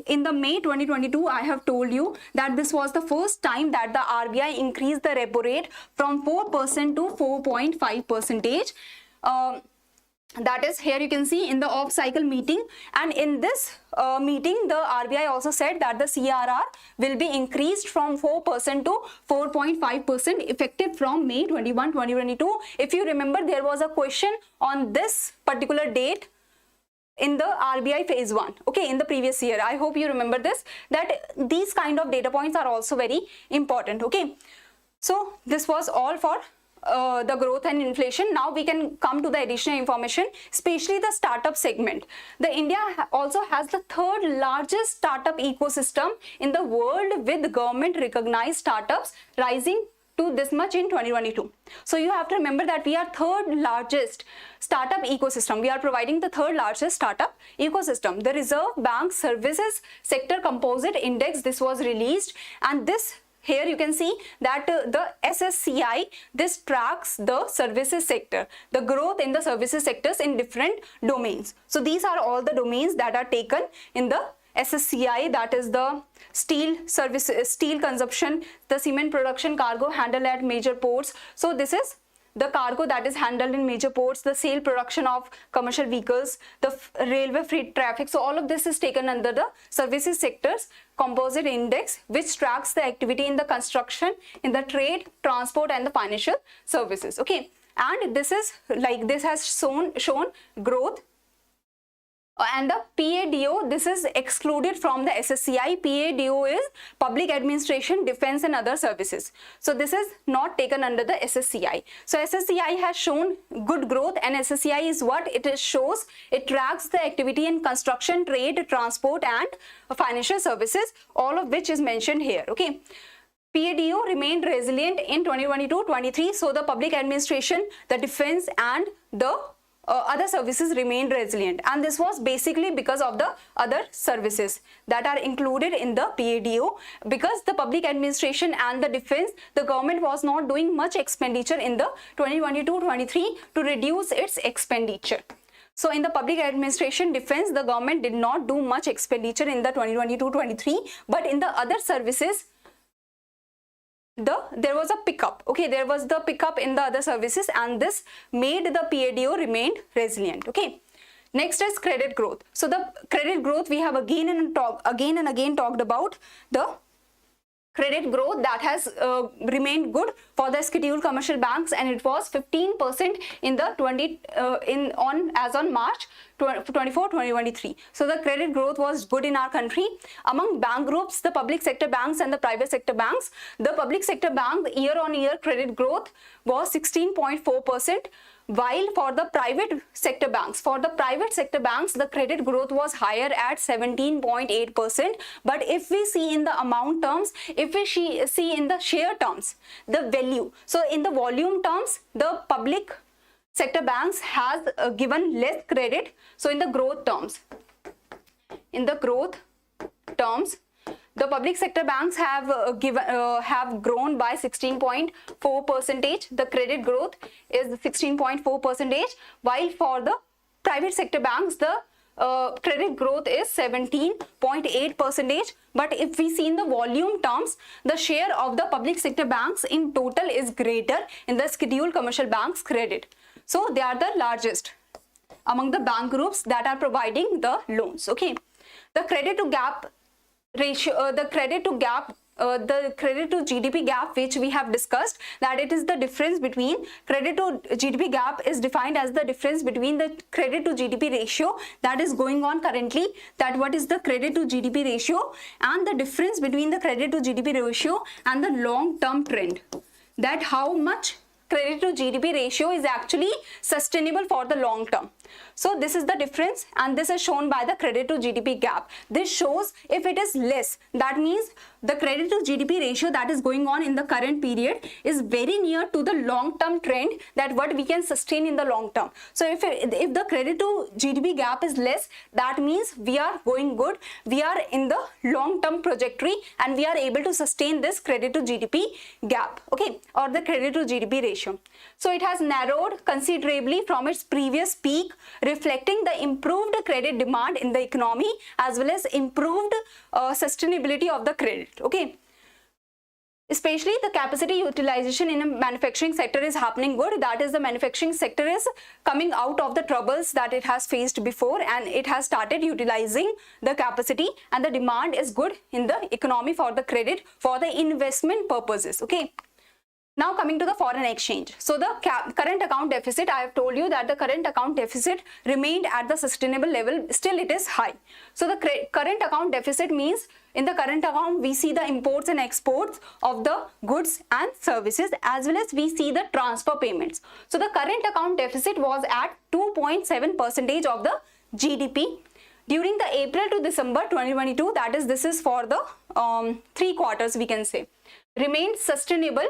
in the May 2022, I have told you that this was the first time that the RBI increased the repo rate from 4% to 4.5%. That is, here you can see in the off-cycle meeting, and in this meeting the RBI also said that the CRR will be increased from 4% to 4.5% effective from May 21, 2022. If you remember, there was a question on this particular date in the RBI phase 1, okay, in the previous year. I hope you remember this, that these kind of data points are also very important. Okay, so this was all for the growth and inflation. Now we can come to the additional information, especially the startup segment. The India also has the third largest startup ecosystem in the world, with government recognized startups rising to this much in 2022. So you have to remember that we are third largest startup ecosystem. We are providing the third largest startup ecosystem. The Reserve Bank Services Sector Composite Index, this was released, and this here you can see that the SSCI, this tracks the services sector, the growth in the services sectors in different domains. So these are all the domains that are taken in the SSCI, that is the steel services, steel consumption, the cement production, cargo handled at major ports. So this is the cargo that is handled in major ports, the sale production of commercial vehicles, the railway freight traffic. So all of this is taken under the services sectors composite index, which tracks the activity in the construction, in the trade, transport and the financial services. Okay, and this is like, this has shown growth. And the PADO, this is excluded from the SSCI. PADO is Public Administration, Defense and Other Services. So this is not taken under the SSCI. So SSCI has shown good growth, and SSCI is what it shows. It tracks the activity in construction, trade, transport and financial services, all of which is mentioned here. Okay. PADO remained resilient in 2022-23. So the public administration, the defense and the other services remained resilient, and this was basically because of the other services that are included in the PADO. Because the public administration and the defense, the government was not doing much expenditure in the 2022-23 to reduce its expenditure. So in the public administration, defense, the government did not do much expenditure in the 2022-23, but in the other services, there was a pickup. Okay, there was the pickup in the other services, and this made the PADO remained resilient. Okay, next is credit growth. So the credit growth, we have again and again talked about the credit growth that has remained good for the scheduled commercial banks, and it was 15% in the as on March 24-2023. So the credit growth was good in our country. Among bank groups, the public sector banks and the private sector banks, the public sector bank year-on-year credit growth was 16.4%, while for the private sector banks, the credit growth was higher at 17.8%. But if we see in the amount terms, if we see in the share terms, the value, so in the volume terms, the public sector banks has given less credit. So in the growth terms, the public sector banks have grown by 16.4%. The credit growth is 16.4%, while for the private sector banks, the credit growth is 17.8%. But if we see in the volume terms, the share of the public sector banks in total is greater in the scheduled commercial banks credit. So they are the largest among the bank groups that are providing the loans. Okay, the credit to gap ratio, the credit to gap the credit to GDP gap, which we have discussed, that it is the difference between credit to GDP gap is defined as the difference between the credit to GDP ratio that is going on currently, that what is the credit to GDP ratio, and the difference between the credit to GDP ratio and the long-term trend, that how much credit to GDP ratio is actually sustainable for the long term. So this is the difference, and this is shown by the credit to GDP gap. This shows if it is less, that means the credit to GDP ratio that is going on in the current period is very near to the long term trend, that what we can sustain in the long term. So if the credit to GDP gap is less, that means we are going good, we are in the long term trajectory, and we are able to sustain this credit to GDP gap, okay, or the credit to GDP ratio. So it has narrowed considerably from its previous peak, reflecting the improved credit demand in the economy as well as improved sustainability of the credit, okay. Especially the capacity utilization in a manufacturing sector is happening good, that is the manufacturing sector is coming out of the troubles that it has faced before, and it has started utilizing the capacity, and the demand is good in the economy for the credit for the investment purposes, okay. Now coming to the foreign exchange. So the current account deficit, I have told you that the current account deficit remained at the sustainable level, still it is high. So the current account deficit means in the current account we see the imports and exports of the goods and services, as well as we see the transfer payments. So the current account deficit was at 2.7% of the GDP during the April to December 2022, that is, this is for the 3 quarters we can say, remained sustainable,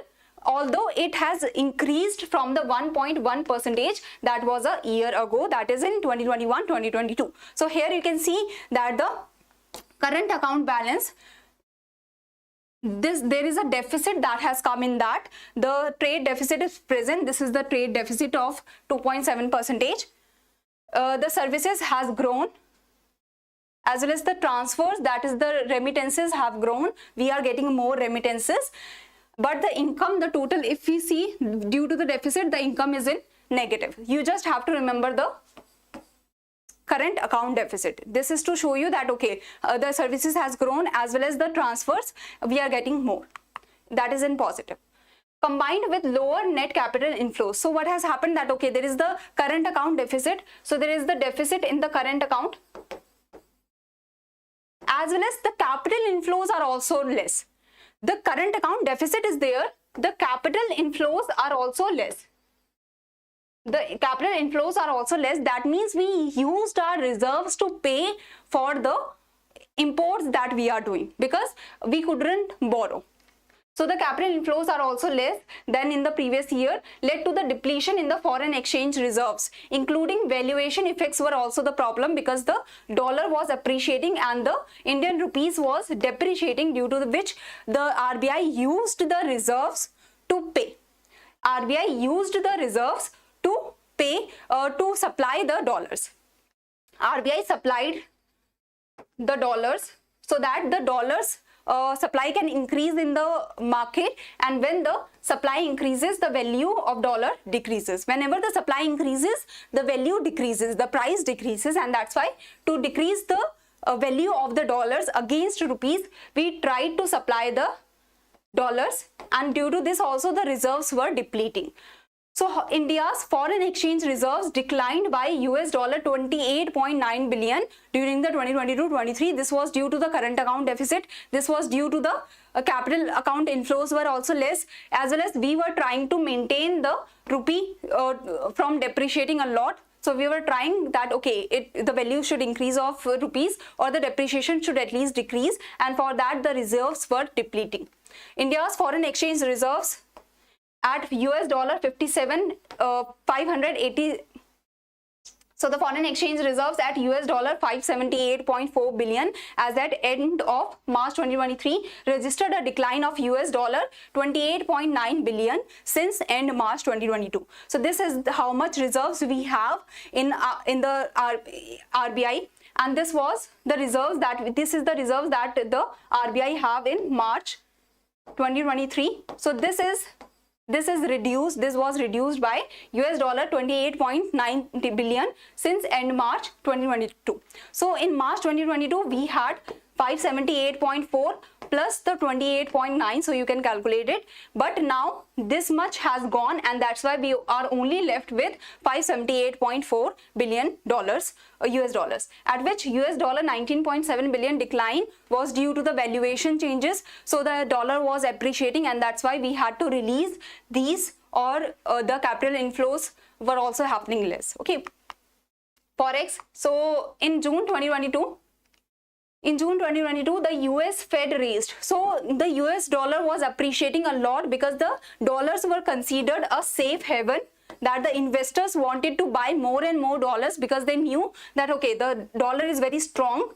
although it has increased from the 1.1% that was a year ago, that is in 2021-2022. So here you can see that the current account balance, there is a deficit that has come in that. The trade deficit is present. This is the trade deficit of 2.7%. The services has grown, as well as the transfers, that is the remittances have grown. We are getting more remittances. But the income, the total, if we see due to the deficit, the income is in negative. You just have to remember the current account deficit. This is to show you that, okay, the services has grown as well as the transfers, we are getting more. That is in positive. Combined with lower net capital inflows. So what has happened that, okay, there is the current account deficit. So there is the deficit in the current account, as well as the capital inflows are also less. The current account deficit is there, the capital inflows are also less. The capital inflows are also less, that means we used our reserves to pay for the imports that we are doing because we couldn't borrow. So the capital inflows are also less than in the previous year, led to the depletion in the foreign exchange reserves, including valuation effects were also the problem because the dollar was appreciating and the Indian rupees was depreciating, due to which the RBI used the reserves to pay. RBI used the reserves to pay, to supply the dollars. RBI supplied the dollars so that the dollars supply can increase in the market, and when the supply increases, the value of dollar decreases. Whenever the supply increases, the value decreases, the price decreases, and that's why to decrease the value of the dollars against rupees, we tried to supply the dollars, and due to this also the reserves were depleting. So India's foreign exchange reserves declined by US $28.9 billion during the 2022-23. This was due to the current account deficit. This was due to the capital account inflows were also less, as well as we were trying to maintain the rupee from depreciating a lot. So we were trying that, okay, the value should increase of rupees, or the depreciation should at least decrease, and for that the reserves were depleting. India's foreign exchange reserves at US $580. So the foreign exchange reserves at US $578.4 billion as at end of March 2023 registered a decline of US $28.9 billion since end March 2022. So this is how much reserves we have in the RBI, and this was the reserves that the RBI have in March 2023. So this was reduced by US $28.9 billion since end March 2022. So in March 2022 we had 578.4 plus the 28.9, so you can calculate it. But now this much has gone, and that's why we are only left with 578.4 billion dollars, US dollars, at which US dollar 19.7 billion decline was due to the valuation changes. So the dollar was appreciating, and that's why we had to release these, or the capital inflows were also happening less. Okay, Forex. So in June 2022, the US Fed raised. So the US dollar was appreciating a lot because the dollars were considered a safe haven, that the investors wanted to buy more and more dollars because they knew that, okay, the dollar is very strong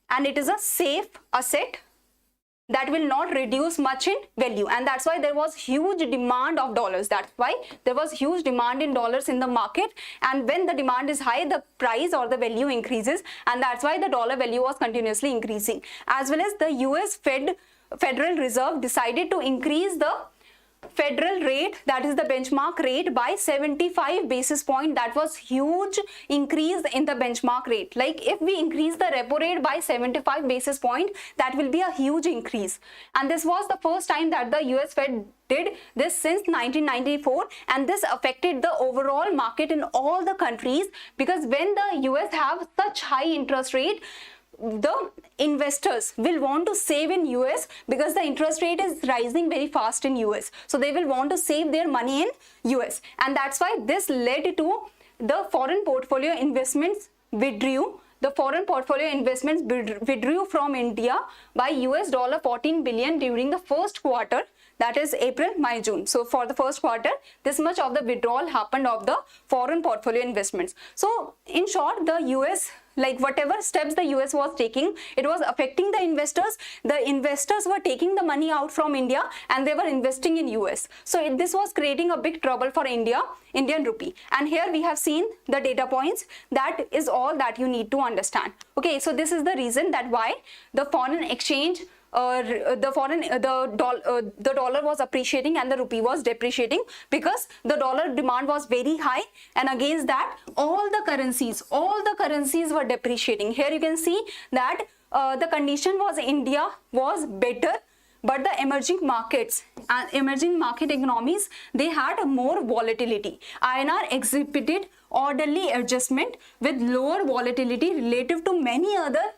and it is a safe asset that will not reduce much in value, and that's why there was huge demand of dollars. That's why there was huge demand in dollars in the market, and when the demand is high, the price or the value increases, and that's why the dollar value was continuously increasing. As well as the US Federal Reserve decided to increase the federal rate, that is the benchmark rate, by 75 basis point. That was huge increase in the benchmark rate. Like if we increase the repo rate by 75 basis point, that will be a huge increase. And this was the first time that the US Fed did this since 1994, and this affected the overall market in all the countries, because when the US have such high interest rate, the investors will want to save in US because the interest rate is rising very fast in US. So they will want to save their money in US, and that's why this led to the foreign portfolio investments withdrew. The foreign portfolio investments withdrew from India by US dollar 14 billion during the first quarter, that is April, May, June. So for the first quarter, this much of the withdrawal happened of the foreign portfolio investments. So in short, the US, like whatever steps the US was taking, it was affecting the investors. The investors were taking the money out from India and they were investing in US. So this was creating a big trouble for Indian rupee. And here we have seen the data points. That is all that you need to understand. Okay, so this is the reason that why the foreign exchange, the dollar was appreciating and the rupee was depreciating, because the dollar demand was very high, and against that all the currencies were depreciating. Here you can see that the condition was India was better, but the emerging markets and emerging market economies, they had more volatility. INR exhibited orderly adjustment with lower volatility relative to many other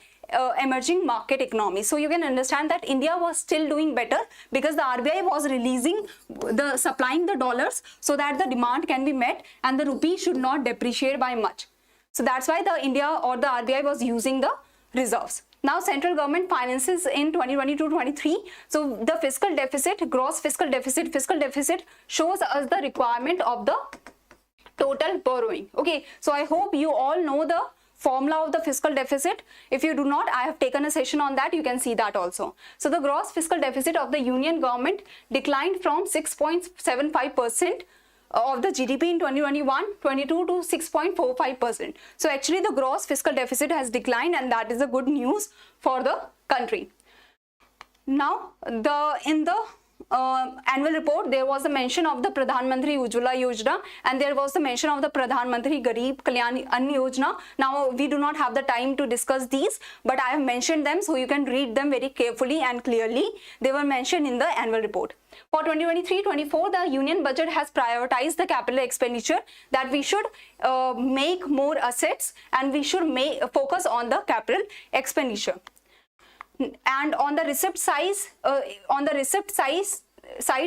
emerging market economies. So you can understand that India was still doing better because the RBI was supplying the dollars so that the demand can be met and the rupee should not depreciate by much. So that's why the India or the RBI was using the reserves. Now central government finances in 2022-23. So the fiscal deficit, gross fiscal deficit shows us the requirement of the total borrowing. Okay, so I hope you all know the formula of the fiscal deficit. If you do not, I have taken a session on that. You can see that also. So the gross fiscal deficit of the union government declined from 6.75% of the GDP in 2021-22 to 6.45%. So actually the gross fiscal deficit has declined, and that is a good news for the country. Now in the annual report, there was a mention of the Pradhan Mantri Ujjwala Yojana, and there was the mention of the Pradhan Mantri Garib Kalyan Ann Yojana. Now we do not have the time to discuss these, but I have mentioned them so you can read them very carefully and clearly. They were mentioned in the annual report. For 2023-24, the union budget has prioritized the capital expenditure, that we should make more assets and we should focus on the capital expenditure. And on the receipt side,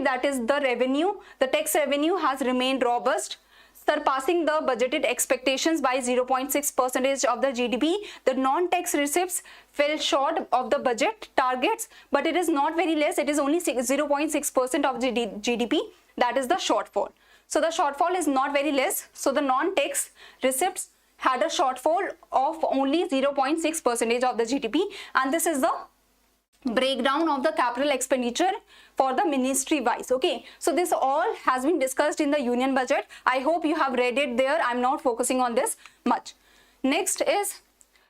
that is the revenue, the tax revenue has remained robust, surpassing the budgeted expectations by 0.6% of the GDP. The non-tax receipts fell short of the budget targets, but it is not very less. It is only 0.6% of GDP. That is the shortfall. So the shortfall is not very less. So the non-tax receipts had a shortfall of only 0.6% of the GDP, and this is the breakdown of the capital expenditure for the ministry wise. Okay, so this all has been discussed in the union budget. I hope you have read it there. I'm not focusing on this much. Next is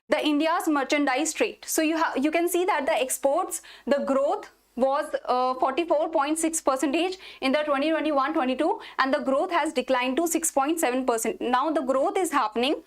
the India's merchandise trade. So you can see that the exports, the growth was 44.6% in the 2021-22, and the growth has declined to 6.7%. Now the growth is happening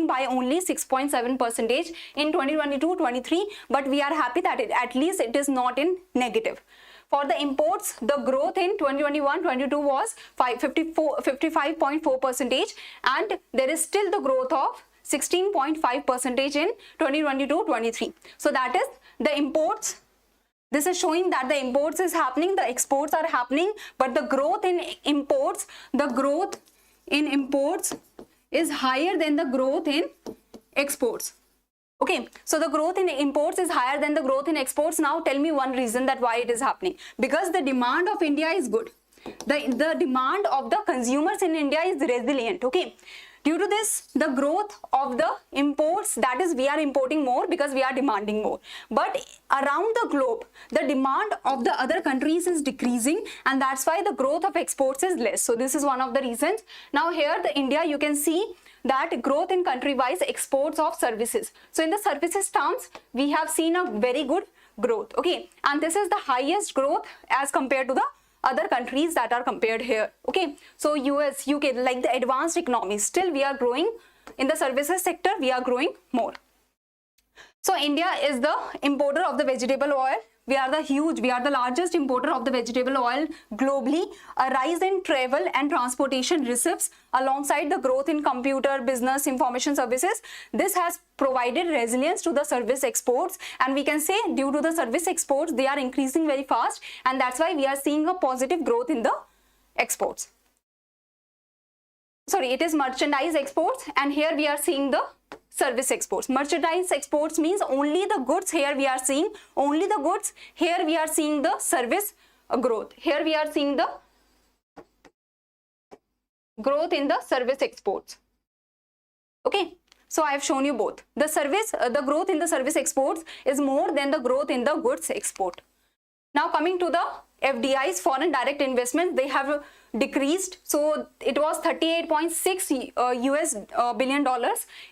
by only 6.7% in 2022-23, but we are happy that at least it is not in negative. For the imports, the growth in 2021-22 was 55.4%, and there is still the growth of 16.5% in 2022-23. So that is the imports. This is showing that the imports is happening, the exports are happening, but the growth in imports, is higher than the growth in exports. Okay, so the growth in imports is higher than the growth in exports. Now tell me one reason that why it is happening. Because the demand of India is good. The demand of the consumers in India is resilient. Okay. Due to this, the growth of the imports, that is, we are importing more because we are demanding more. But around the globe, the demand of the other countries is decreasing, and that's why the growth of exports is less. So this is one of the reasons. Now here, the India, you can see that growth in country-wise exports of services. So in the services terms, we have seen a very good growth. Okay, and this is the highest growth as compared to the other countries that are compared here. Okay, so US, UK, like the advanced economies, still we are growing in the services sector, we are growing more. So India is the importer of the vegetable oil. We are the largest importer of the vegetable oil globally. A rise in travel and transportation receipts alongside the growth in computer, business, information services, this has provided resilience to the service exports, and we can say due to the service exports, they are increasing very fast, and that's why we are seeing a positive growth in the exports. Sorry, it is merchandise exports, and here we are seeing the service exports. Merchandise exports means only the goods. Here we are seeing only the goods. Here we are seeing the service growth. Here we are seeing the growth in the service exports. Okay, so I have shown you both. The growth in the service exports is more than the growth in the goods export. Now coming to the FDIs, foreign direct investments, they have decreased. So it was $38.6 billion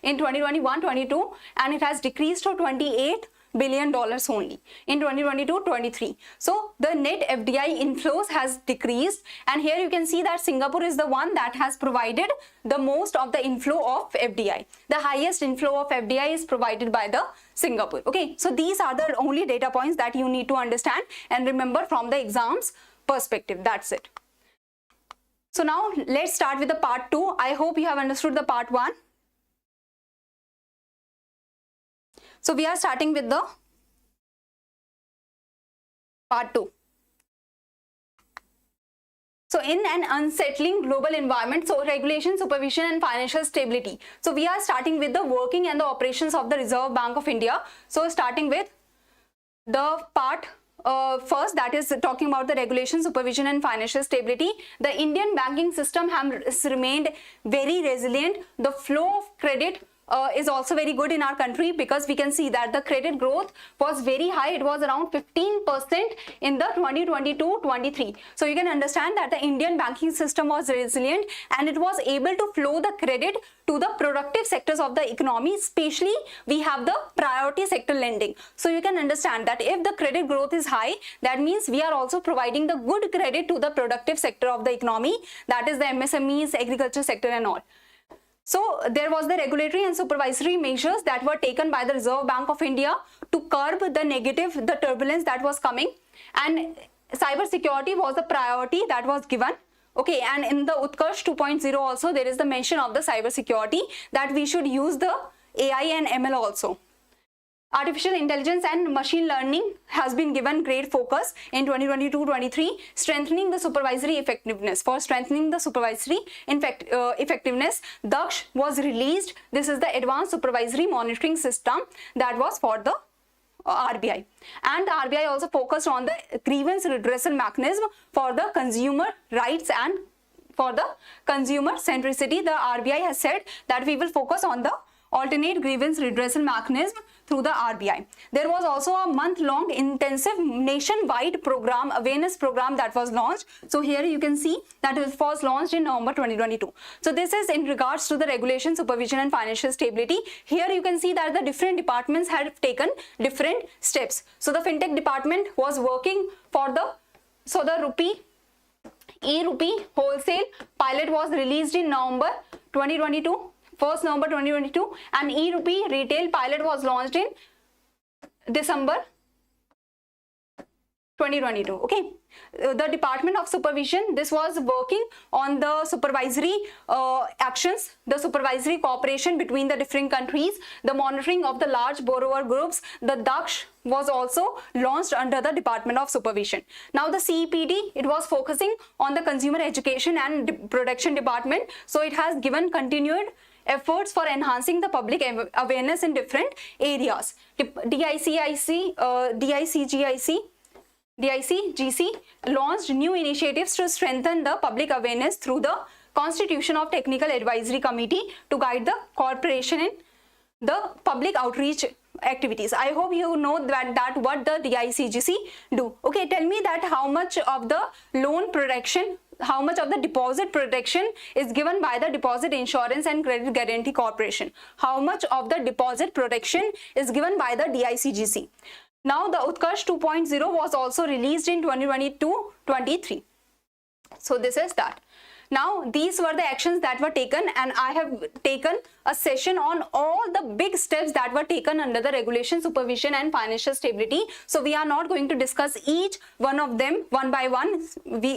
in 2021-22, and it has decreased to $28 billion only in 2022-23. So the net FDI inflows has decreased, and here you can see that Singapore is the one that has provided the most of the inflow of FDI. The highest inflow of FDI is provided by the Singapore. Okay, so these are the only data points that you need to understand and remember from the exams perspective. That's it. So now let's start with the part 2. I hope you have understood the part 1. So we are starting with the part 2. So in an unsettling global environment, so regulation, supervision and financial stability. So we are starting with the working and the operations of the Reserve Bank of India. So starting with the part first, that is talking about the regulation, supervision and financial stability. The Indian banking system has remained very resilient. The flow of credit is also very good in our country, because we can see that the credit growth was very high. It was around 15% in the 2022-23. So you can understand that the Indian banking system was resilient, and it was able to flow the credit to the productive sectors of the economy. Especially we have the priority sector lending. So you can understand that if the credit growth is high, that means we are also providing the good credit to the productive sector of the economy, that is the MSMEs, agriculture sector and all. So there was the regulatory and supervisory measures that were taken by the Reserve Bank of India to curb the turbulence that was coming, and cyber security was a priority that was given. Okay, and in the Utkarsh 2.0 also there is the mention of the cyber security, that we should use the AI and ML also. Artificial intelligence and machine learning has been given great focus in 2022-23, strengthening the supervisory effectiveness. For strengthening the supervisory effectiveness, Daksh was released. This is the advanced supervisory monitoring system that was for the RBI. And the RBI also focused on the grievance redressal mechanism for the consumer rights and for the consumer centricity. The RBI has said that we will focus on the alternate grievance redressal mechanism through the RBI. There was also a month-long intensive nationwide program, awareness program that was launched. So here you can see that it was launched in November 2022. So this is in regards to the regulation, supervision and financial stability. Here you can see that the different departments had taken different steps. So the fintech department was working for the e-rupee wholesale pilot was released in November 2022. 1st November 2022, and e-rupee retail pilot was launched in December 2022. Okay, the Department of Supervision, this was working on the supervisory actions, the supervisory cooperation between the different countries, the monitoring of the large borrower groups. The Daksh was also launched under the Department of Supervision. Now the CEPD, it was focusing on the consumer education and protection department. So it has given continued efforts for enhancing the public awareness in different areas. DICGC launched new initiatives to strengthen the public awareness through the constitution of Technical Advisory Committee to guide the corporation in the public outreach activities. I hope you know that what the DICGC do. Okay, tell me that how much of the loan protection, how much of the deposit protection is given by the Deposit Insurance and Credit Guarantee Corporation? How much of the deposit protection is given by the DICGC? Now the Utkarsh 2.0 was also released in 2022-23. So this is that. Now these were the actions that were taken, and I have taken a session on all the big steps that were taken under the regulation, supervision and financial stability. So we are not going to discuss each one of them one by one.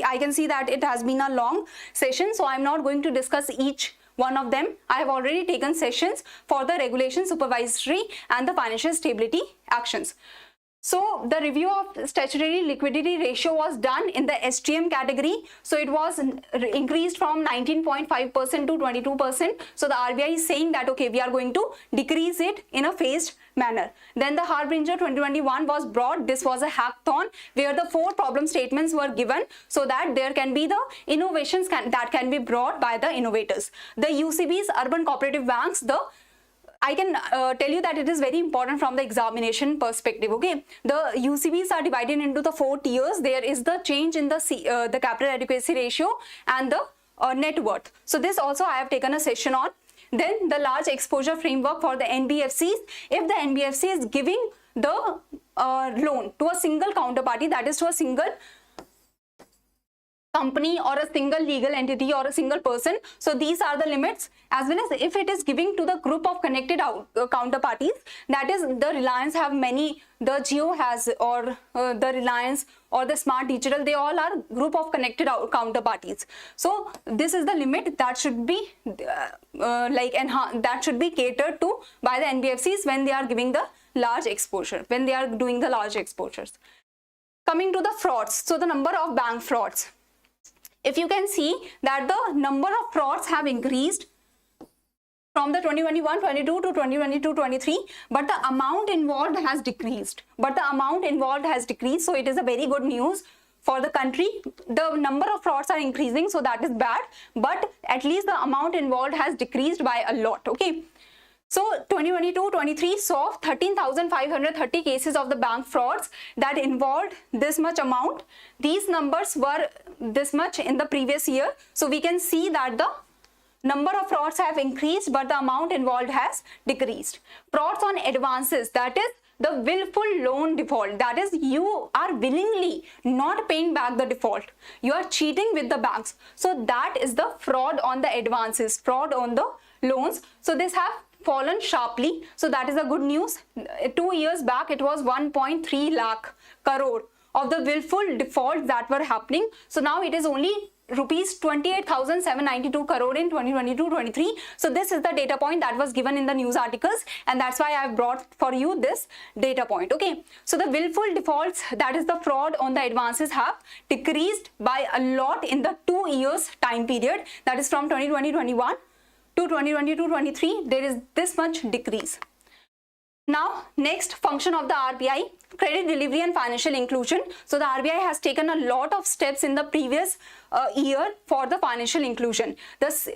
I can see that it has been a long session, so I'm not going to discuss each one of them. I have already taken sessions for the regulation, supervisory and the financial stability actions. So the review of statutory liquidity ratio was done in the STM category. So it was increased from 19.5% to 22%. So the RBI is saying that, okay, we are going to decrease it in a phased manner. Then the Harbinger 2021 was brought. This was a hackathon where the 4 problem statements were given so that there can be the innovations that can be brought by the innovators. The UCBs, urban cooperative banks, I can tell you that it is very important from the examination perspective. Okay, the UCBs are divided into the 4 tiers. There is the change in the capital adequacy ratio and the net worth. So this also I have taken a session on. Then the large exposure framework for the NBFCs. If the NBFC is giving the loan to a single counterparty, that is to a single company or a single legal entity or a single person, so these are the limits, as well as if it is giving to the group of connected counterparties, that is the Reliance have many, the Jio has, or the Reliance or the Smart Digital, they all are group of connected counterparties. So this is the limit that should be that should be catered to by the NBFCs when they are giving the large exposure, when they are doing the large exposures. Coming to the frauds, so the number of bank frauds. If you can see that the number of frauds have increased from the 2021-22 to 2022-23, but the amount involved has decreased. So it is a very good news for the country. The number of frauds are increasing, so that is bad, but at least the amount involved has decreased by a lot. Okay. So 2022-23 saw 13,530 cases of the bank frauds that involved this much amount. These numbers were this much in the previous year. So we can see that the number of frauds have increased, but the amount involved has decreased. Frauds on advances, that is the willful loan default, that is you are willingly not paying back the default. You are cheating with the banks. So that is the fraud on the advances, fraud on the loans. So this have fallen sharply, so that is a good news. 2 years back it was 1.3 lakh crore of the willful defaults that were happening. So now it is only rupees 28,792 crore in 2022-23. So this is the data point that was given in the news articles, and that's why I have brought for you this data point. Okay, so the willful defaults, that is the fraud on the advances, have decreased by a lot in the 2 years time period, that is from 2020-21 to 2022-23. there is this much decrease. Now next function of the RBI, credit delivery and financial inclusion. So the RBI has taken a lot of steps in the previous year for the financial inclusion,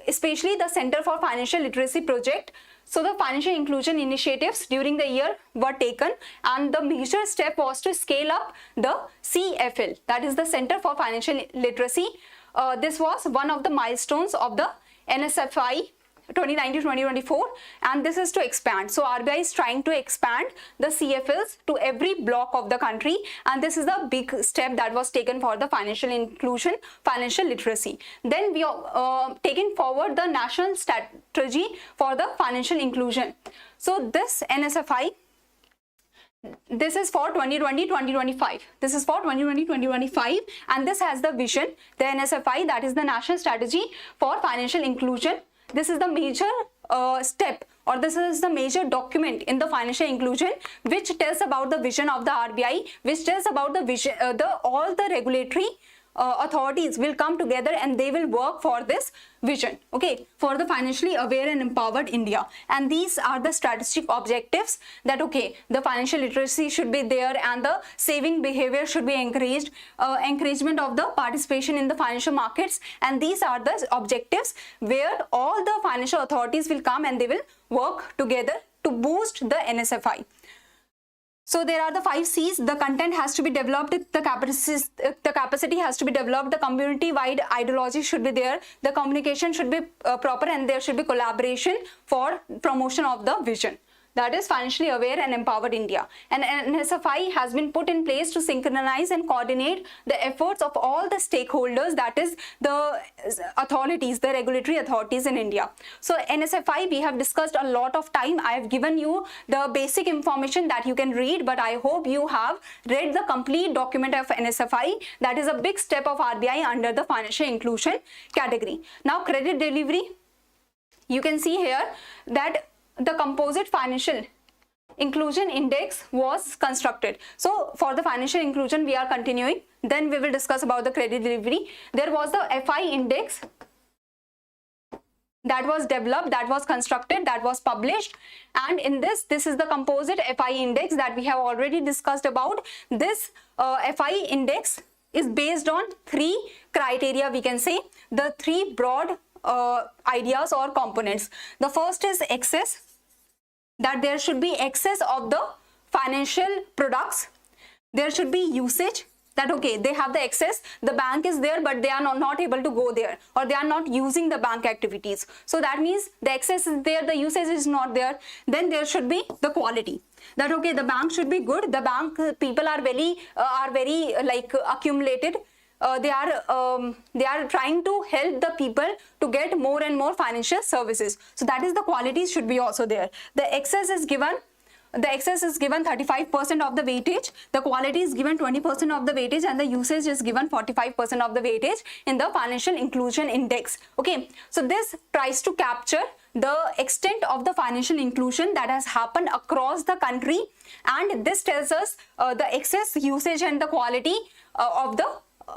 especially the Center for Financial Literacy project. So the financial inclusion initiatives during the year were taken, and the major step was to scale up the CFL, that is the Center for Financial Literacy. This was one of the milestones of the NSFI 2019-2024, and this is to expand. So RBI is trying to expand the CFLs to every block of the country, and this is the big step that was taken for the financial inclusion, financial literacy. Then we are taking forward the national strategy for the financial inclusion. So this NSFI, this is for 2020-2025. This is for 2020-2025, and this has the vision, the NSFI, that is the national strategy for financial inclusion. This is the major step, or this is the major document in the financial inclusion, which tells about the vision of the RBI, which tells about the vision, all the regulatory authorities will come together and they will work for this vision, okay, for the financially aware and empowered India. And these are the strategic objectives, that okay, the financial literacy should be there and the saving behavior should be encouraged, encouragement of the participation in the financial markets, and these are the objectives where all the financial authorities will come and they will work together to boost the NSFI. So there are the 5 C's. The content has to be developed, the capacity has to be developed, the community-wide ideology should be there, the communication should be proper, and there should be collaboration for promotion of the vision. That is financially aware and empowered India. And NSFI has been put in place to synchronize and coordinate the efforts of all the stakeholders, that is the authorities, the regulatory authorities in India. So NSFI, we have discussed a lot of time. I have given you the basic information that you can read, but I hope you have read the complete document of NSFI. That is a big step of RBI under the financial inclusion category. Now credit delivery, you can see here that the composite financial inclusion index was constructed. So for the financial inclusion we are continuing, then we will discuss about the credit delivery. There was the FI index that was developed, that was constructed, that was published, and in this is the composite FI index that we have already discussed about. This FI index is based on 3 criteria, we can say, the 3 broad ideas or components. The first is excess, that there should be excess of the financial products. There should be usage, that okay, they have the excess, the bank is there but they are not able to go there, or they are not using the bank activities. So that means the excess is there, the usage is not there. Then there should be the quality, that okay, the bank should be good, the bank people are very like accumulated. They are trying to help the people to get more and more financial services. So that is the qualities should be also there. The excess is given 35% of the weightage, the quality is given 20% of the weightage, and the usage is given 45% of the weightage in the financial inclusion index. Okay, so this tries to capture the extent of the financial inclusion that has happened across the country, and this tells us the excess usage and the quality of the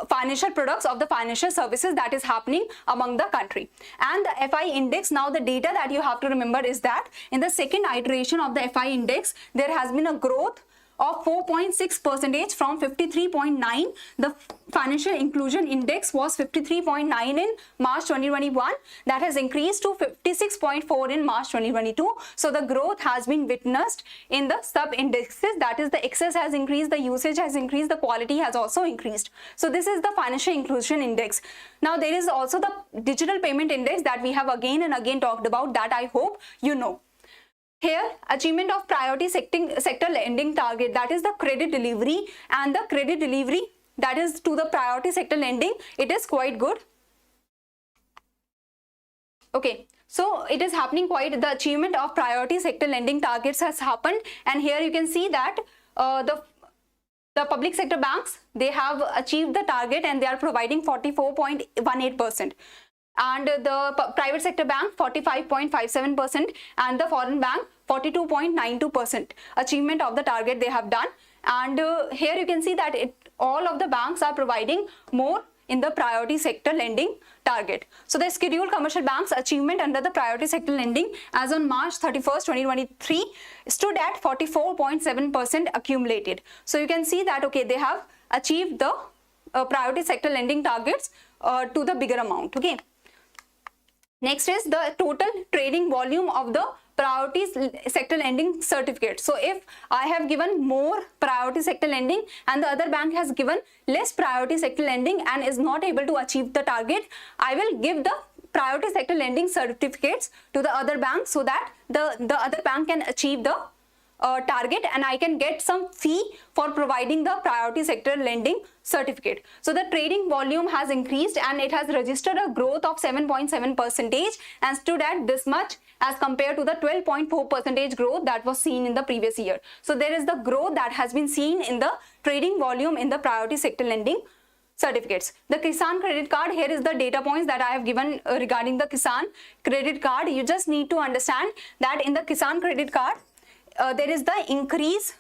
financial products, of the financial services that is happening among the country. And the FI index, now the data that you have to remember is that in the second iteration of the FI index, there has been a growth of 4.6% from 53.9. The financial inclusion index was 53.9 in March 2021. That has increased to 56.4 in March 2022. So the growth has been witnessed in the sub indexes, that is the excess has increased, the usage has increased, the quality has also increased. So this is the financial inclusion index. Now there is also the digital payment index that we have again and again talked about, that I hope you know. Here, achievement of priority sector lending target, that is the credit delivery, and the credit delivery that is to the priority sector lending, it is quite good. Okay, so it is happening quite, the achievement of priority sector lending targets has happened, and here you can see that the public sector banks, they have achieved the target and they are providing 44.18%. And the private sector bank 45.57%, and the foreign bank 42.92% achievement of the target they have done. And here you can see that all of the banks are providing more in the priority sector lending target. So the scheduled commercial banks achievement under the priority sector lending as on March 31st, 2023 stood at 44.7% accumulated. So you can see that, okay, they have achieved the priority sector lending targets to the bigger amount. Okay. Next is the total trading volume of the priority sector lending certificate. So if I have given more priority sector lending and the other bank has given less priority sector lending and is not able to achieve the target, I will give the priority sector lending certificates to the other bank so that the other bank can achieve the target and I can get some fee for providing the priority sector lending certificate. So the trading volume has increased and it has registered a growth of 7.7% and stood at this much as compared to the 12.4% growth that was seen in the previous year. So there is the growth that has been seen in the trading volume in the priority sector lending certificates. The Kisan credit card, here is the data points that I have given regarding the Kisan credit card. You just need to understand that in the Kisan credit card, there is the increase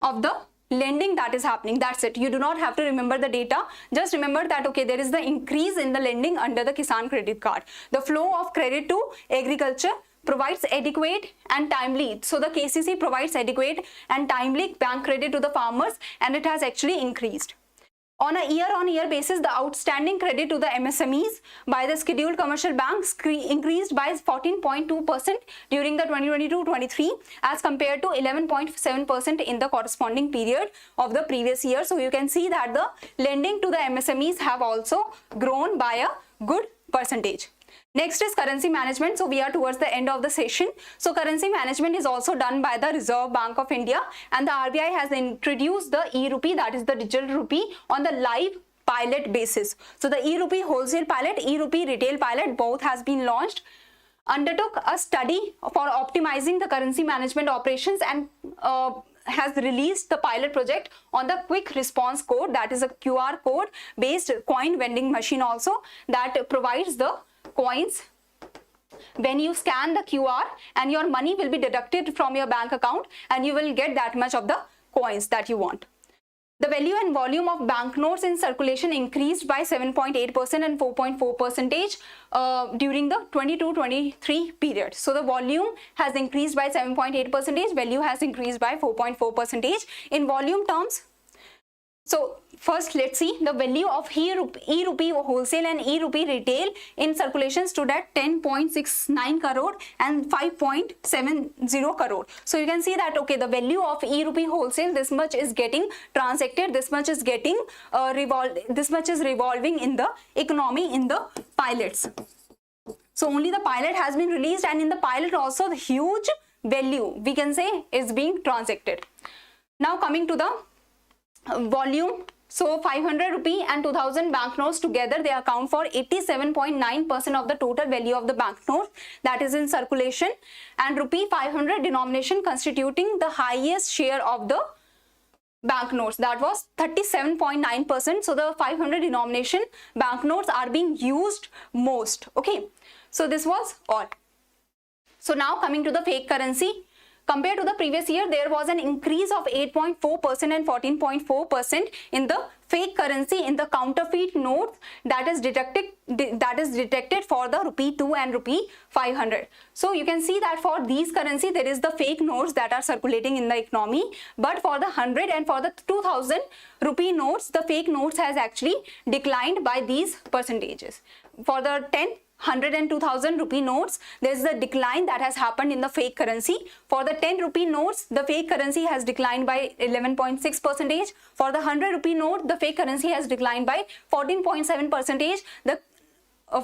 of the lending that is happening. That's it. You do not have to remember the data. Just remember that, okay, there is the increase in the lending under the Kisan credit card. The flow of credit to agriculture provides adequate and timely. So the KCC provides adequate and timely bank credit to the farmers and it has actually increased. On a year-on-year basis, the outstanding credit to the MSMEs by the scheduled commercial banks increased by 14.2% during the 2022-23 as compared to 11.7% in the corresponding period of the previous year. So you can see that the lending to the MSMEs have also grown by a good percentage. Next is currency management. So we are towards the end of the session. So currency management is also done by the Reserve Bank of India and the RBI has introduced the e-rupee, that is the digital rupee, on the live pilot basis. So the e-rupee wholesale pilot, e-rupee retail pilot, both has been launched, undertook a study for optimizing the currency management operations and has released the pilot project on the quick response code, that is a QR code based coin vending machine also that provides the coins. When you scan the QR and your money will be deducted from your bank account and you will get that much of the coins that you want. The value and volume of banknotes in circulation increased by 7.8% and 4.4% during the 22-23 period. So the volume has increased by 7.8%, value has increased by 4.4%. In volume terms, so first let's see the value of e-rupee wholesale and e-rupee retail in circulation stood at 10.69 crore and 5.70 crore. So you can see that, okay, the value of e-rupee wholesale, this much is getting transacted, this much is getting this much is revolving in the economy in the pilots. So only the pilot has been released and in the pilot also the huge value we can say is being transacted. Now coming to the volume, so 500 rupee and 2000 banknotes together, they account for 87.9% of the total value of the banknote that is in circulation, and rupee 500 denomination constituting the highest share of the banknotes, that was 37.9%. So the 500 denomination banknotes are being used most. Okay, so this was all. So now coming to the fake currency. Compared to the previous year, there was an increase of 8.4% and 14.4% in the fake currency in the counterfeit notes that is detected for the rupee 2 and rupee 500. So you can see that for these currency there is the fake notes that are circulating in the economy, but for the 100 and for the 2000 rupee notes, the fake notes has actually declined by these percentages. For the 10, 100 and 2000 rupee notes, there is a decline that has happened in the fake currency. For the 10 rupee notes, the fake currency has declined by 11.6%. For the 100 rupee note, the fake currency has declined by 14.7%.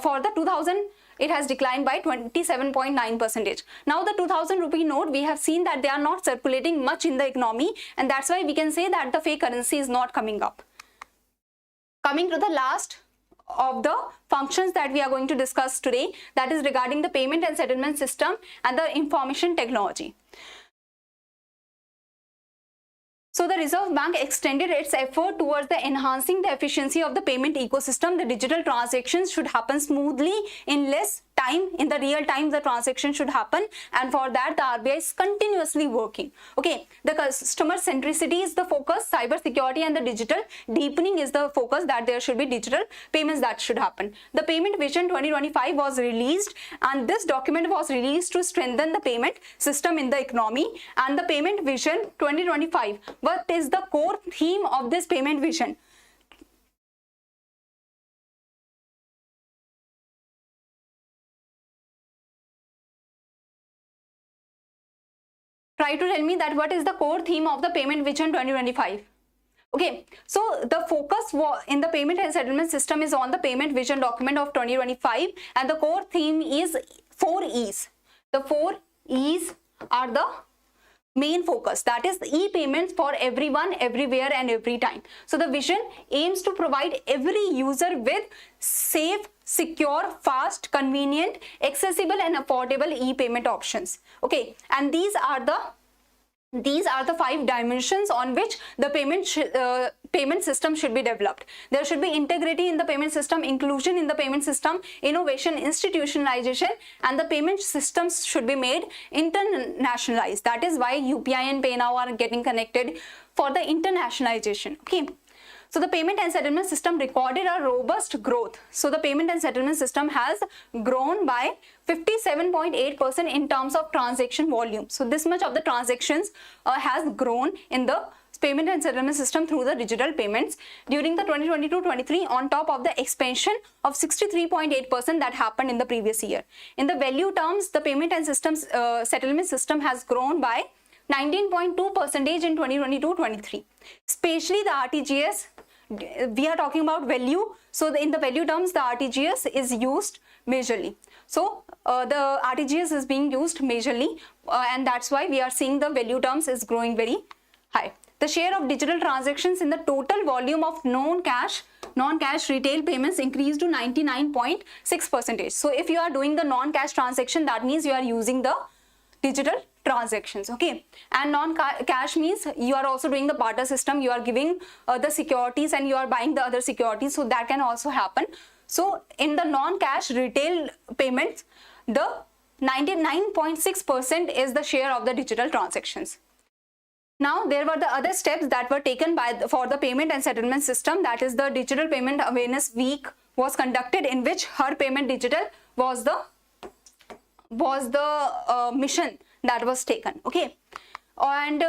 For the 2000, it has declined by 27.9%. Now the 2000 rupee note, we have seen that they are not circulating much in the economy, and that's why we can say that the fake currency is not coming up. Coming to the last of the functions that we are going to discuss today, that is regarding the payment and settlement system and the information technology. So the Reserve Bank extended its effort towards the enhancing the efficiency of the payment ecosystem. The digital transactions should happen smoothly in less time, in the real time the transaction should happen, and for that the RBI is continuously working. Okay, the customer centricity is the focus, cyber security and the digital deepening is the focus, that there should be digital payments that should happen. The Payment Vision 2025 was released, and this document was released to strengthen the payment system in the economy. And the Payment Vision 2025, what is the core theme of this Payment Vision? Try to tell me that what is the core theme of the Payment Vision 2025. Okay, so the focus in the payment and settlement system is on the Payment Vision document of 2025, and the core theme is 4 E's. The 4 E's are the main focus, that is e-payments for everyone, everywhere and every time. So the vision aims to provide every user with safe, secure, fast, convenient, accessible and affordable e-payment options. Okay, and these are the 5 dimensions on which the payment system should be developed. There should be integrity in the payment system, inclusion in the payment system, innovation, institutionalization, and the payment systems should be made internationalized. That is why UPI and PayNow are getting connected for the internationalization. Okay. So the payment and settlement system recorded a robust growth. So the payment and settlement system has grown by 57.8% in terms of transaction volume. So this much of the transactions has grown in the payment and settlement system through the digital payments during the 2022-23, on top of the expansion of 63.8% that happened in the previous year. In the value terms, the payment and settlement system has grown by 19.2% in 2022-23. Especially the RTGS, we are talking about value. So in the value terms, the RTGS is used majorly. So the RTGS is being used majorly, and that's why we are seeing the value terms is growing very high. The share of digital transactions in the total volume of non-cash retail payments increased to 99.6%. So if you are doing the non-cash transaction, that means you are using the digital transactions. Okay, and non-cash means you are also doing the barter system, you are giving the securities and you are buying the other securities, so that can also happen. So in the non-cash retail payments, the 99.6% is the share of the digital transactions. Now there were the other steps that were taken for the payment and settlement system, that is the Digital Payment Awareness Week was conducted, in which Har Payment Digital was the mission that was taken. Okay, and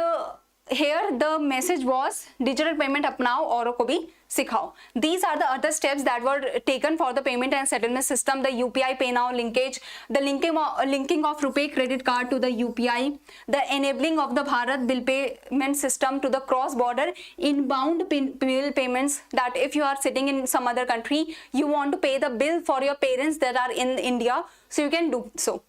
here the message was digital payment apnao auron ko bhi sikhao. These are the other steps that were taken for the payment and settlement system: the UPI PayNow linkage, the linking of RuPay credit card to the UPI, the enabling of the Bharat bill payment system to the cross-border inbound bill payments, that if you are sitting in some other country, you want to pay the bill for your parents that are in India, so you can do so.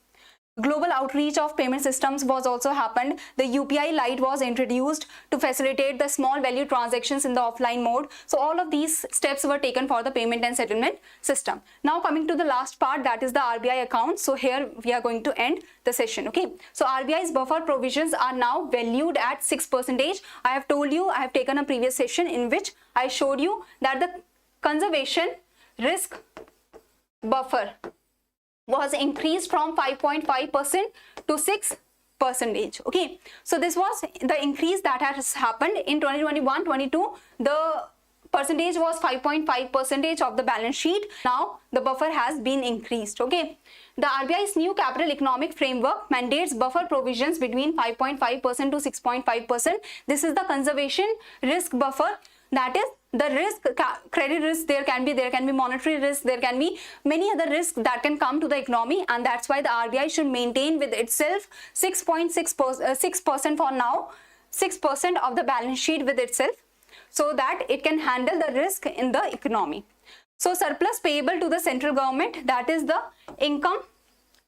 Global outreach of payment systems was also happened. The UPI Lite was introduced to facilitate the small value transactions in the offline mode. So all of these steps were taken for the payment and settlement system. Now coming to the last part, that is the RBI account. So here we are going to end the session. Okay, so RBI's buffer provisions are now valued at 6%. I have told you, I have taken a previous session in which I showed you that the conservation risk buffer was increased from 5.5% to 6%. Okay, so this was the increase that has happened in 2021-22. The percentage was 5.5% of the balance sheet. Now the buffer has been increased. Okay, the RBI's new capital economic framework mandates buffer provisions between 5.5% to 6.5%. This is the conservation risk buffer, that is the risk, credit risk, there can be monetary risk, there can be many other risks that can come to the economy, and that's why the RBI should maintain with itself 6% for now, 6% of the balance sheet with itself, so that it can handle the risk in the economy. So surplus payable to the central government, that is the income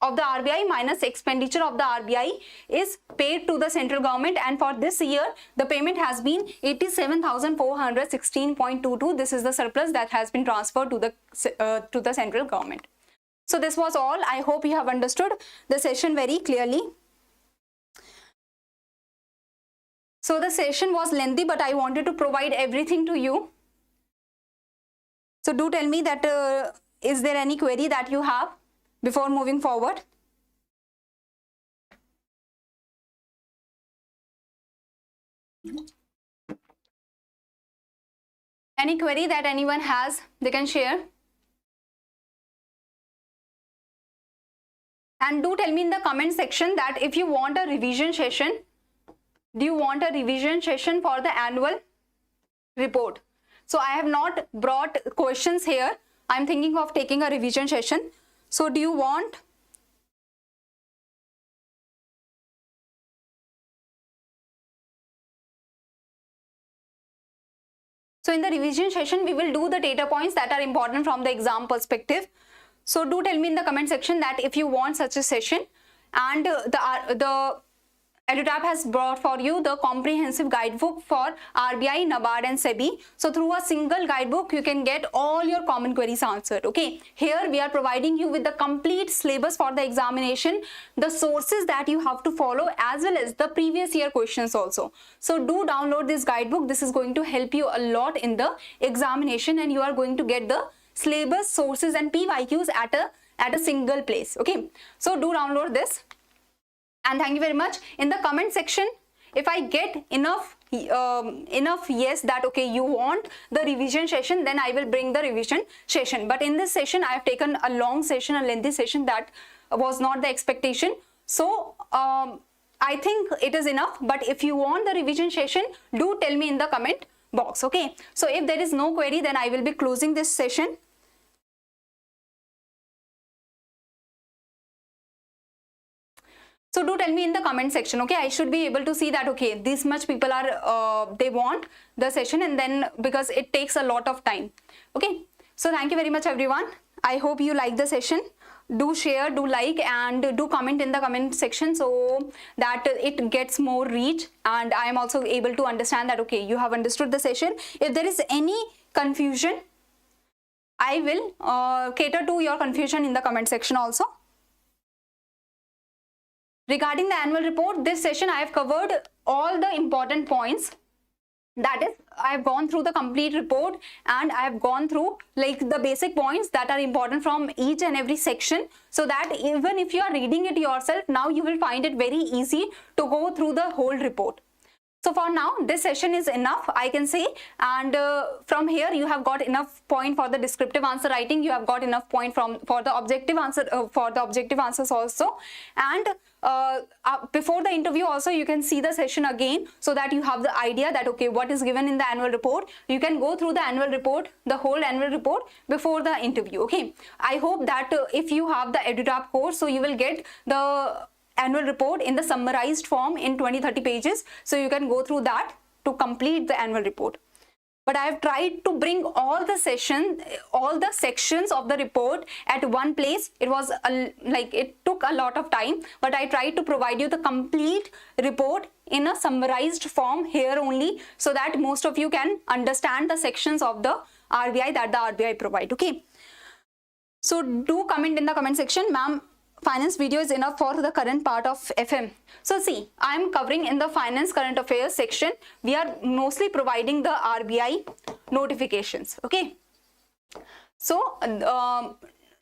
of the RBI minus expenditure of the RBI, is paid to the central government, and for this year the payment has been 87,416.22. This is the surplus that has been transferred to the central government. So this was all. I hope you have understood the session very clearly. So the session was lengthy, but I wanted to provide everything to you. So do tell me that is there any query that you have before moving forward? Any query that anyone has, they can share. And do tell me in the comment section that if you want a revision session, do you want a revision session for the annual report? So I have not brought questions here. I'm thinking of taking a revision session. So do you want? So in the revision session, we will do the data points that are important from the exam perspective. So do tell me in the comment section that if you want such a session. And the EduTap has brought for you the comprehensive guidebook for RBI, NABARD and SEBI. So through a single guidebook, you can get all your common queries answered. Okay, here we are providing you with the complete syllabus for the examination, the sources that you have to follow, as well as the previous year questions also. So do download this guidebook. This is going to help you a lot in the examination, and you are going to get the syllabus, sources and PYQs at a single place. Okay, so do download this. And thank you very much. In the comment section, if I get enough yes that okay, you want the revision session, then I will bring the revision session. But in this session, I have taken a long session, a lengthy session. That was not the expectation. So I think it is enough. But if you want the revision session, do tell me in the comment box. Okay, so if there is no query, then I will be closing this session. So do tell me in the comment section. Okay, I should be able to see that okay, this much people are they want the session, and then because it takes a lot of time. Okay, so thank you very much everyone. I hope you like the session. Do share, do like, and do comment in the comment section so that it gets more reach, and I am also able to understand that okay, you have understood the session. If there is any confusion, I will cater to your confusion in the comment section also. Regarding the annual report, this session I have covered all the important points. That is, I have gone through the complete report, and I have gone through like the basic points that are important from each and every section, so that even if you are reading it yourself, now you will find it very easy to go through the whole report. So for now, this session is enough, I can say, and from here you have got enough point for the descriptive answer writing. You have got enough point for the objective answer for the objective answers also, and before the interview also you can see the session again, so that you have the idea that okay, what is given in the annual report. You can go through the annual report, the whole annual report before the interview. Okay, I hope that if you have the EduTap course, so you will get the annual report in the summarized form in 20-30 pages, so you can go through that to complete the annual report. But I have tried to bring all the sections of the report at one place. It was it took a lot of time, but I tried to provide you the complete report in a summarized form here only, so that most of you can understand the sections of the RBI that the RBI provide. Okay, so do comment in the comment section, ma'am, finance video is enough for the current part of FM. So see, I am covering in the finance current affairs section. We are mostly providing the RBI notifications. Okay, so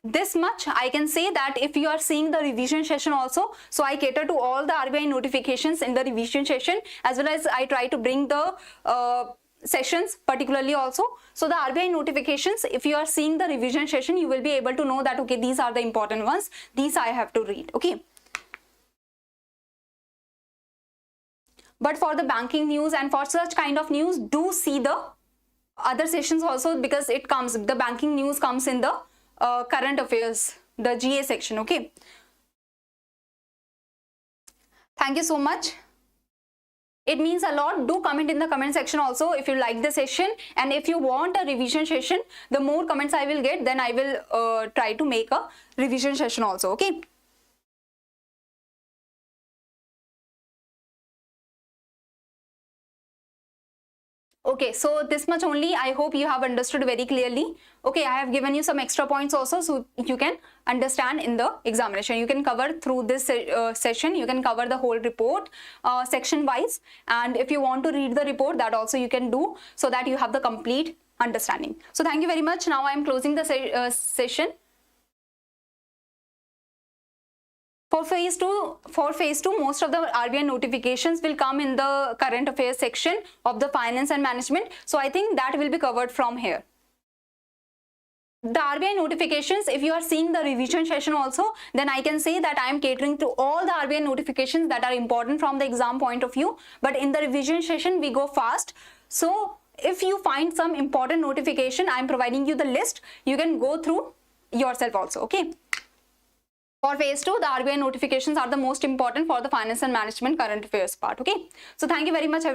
this much I can say that if you are seeing the revision session also, so I cater to all the RBI notifications in the revision session, as well as I try to bring the sessions particularly also. So the RBI notifications, if you are seeing the revision session, you will be able to know that okay, these are the important ones, these I have to read. Okay, but for the banking news and for such kind of news, do see the other sessions also, because it comes, the banking news comes in the current affairs, the GA section. Okay, thank you so much. It means a lot. Do comment in the comment section also if you like the session, and if you want a revision session, the more comments I will get, then I will try to make a revision session also. Okay, okay, so this much only. I hope you have understood very clearly. Okay, I have given you some extra points also, so you can understand in the examination. You can cover through this session, you can cover the whole report section wise, and if you want to read the report, that also you can do, so that you have the complete understanding. So thank you very much. Now I am closing the session. For phase 2, most of the RBI notifications will come in the current affairs section of the finance and management. So I think that will be covered from here. The RBI notifications, if you are seeing the revision session also, then I can say that I am catering to all the RBI notifications that are important from the exam point of view. But in the revision session, we go fast. So if you find some important notification, I am providing you the list. You can go through yourself also, okay? For phase 2, the RBI notifications are the most important for the finance and management current affairs part, okay? So thank you very much, everyone.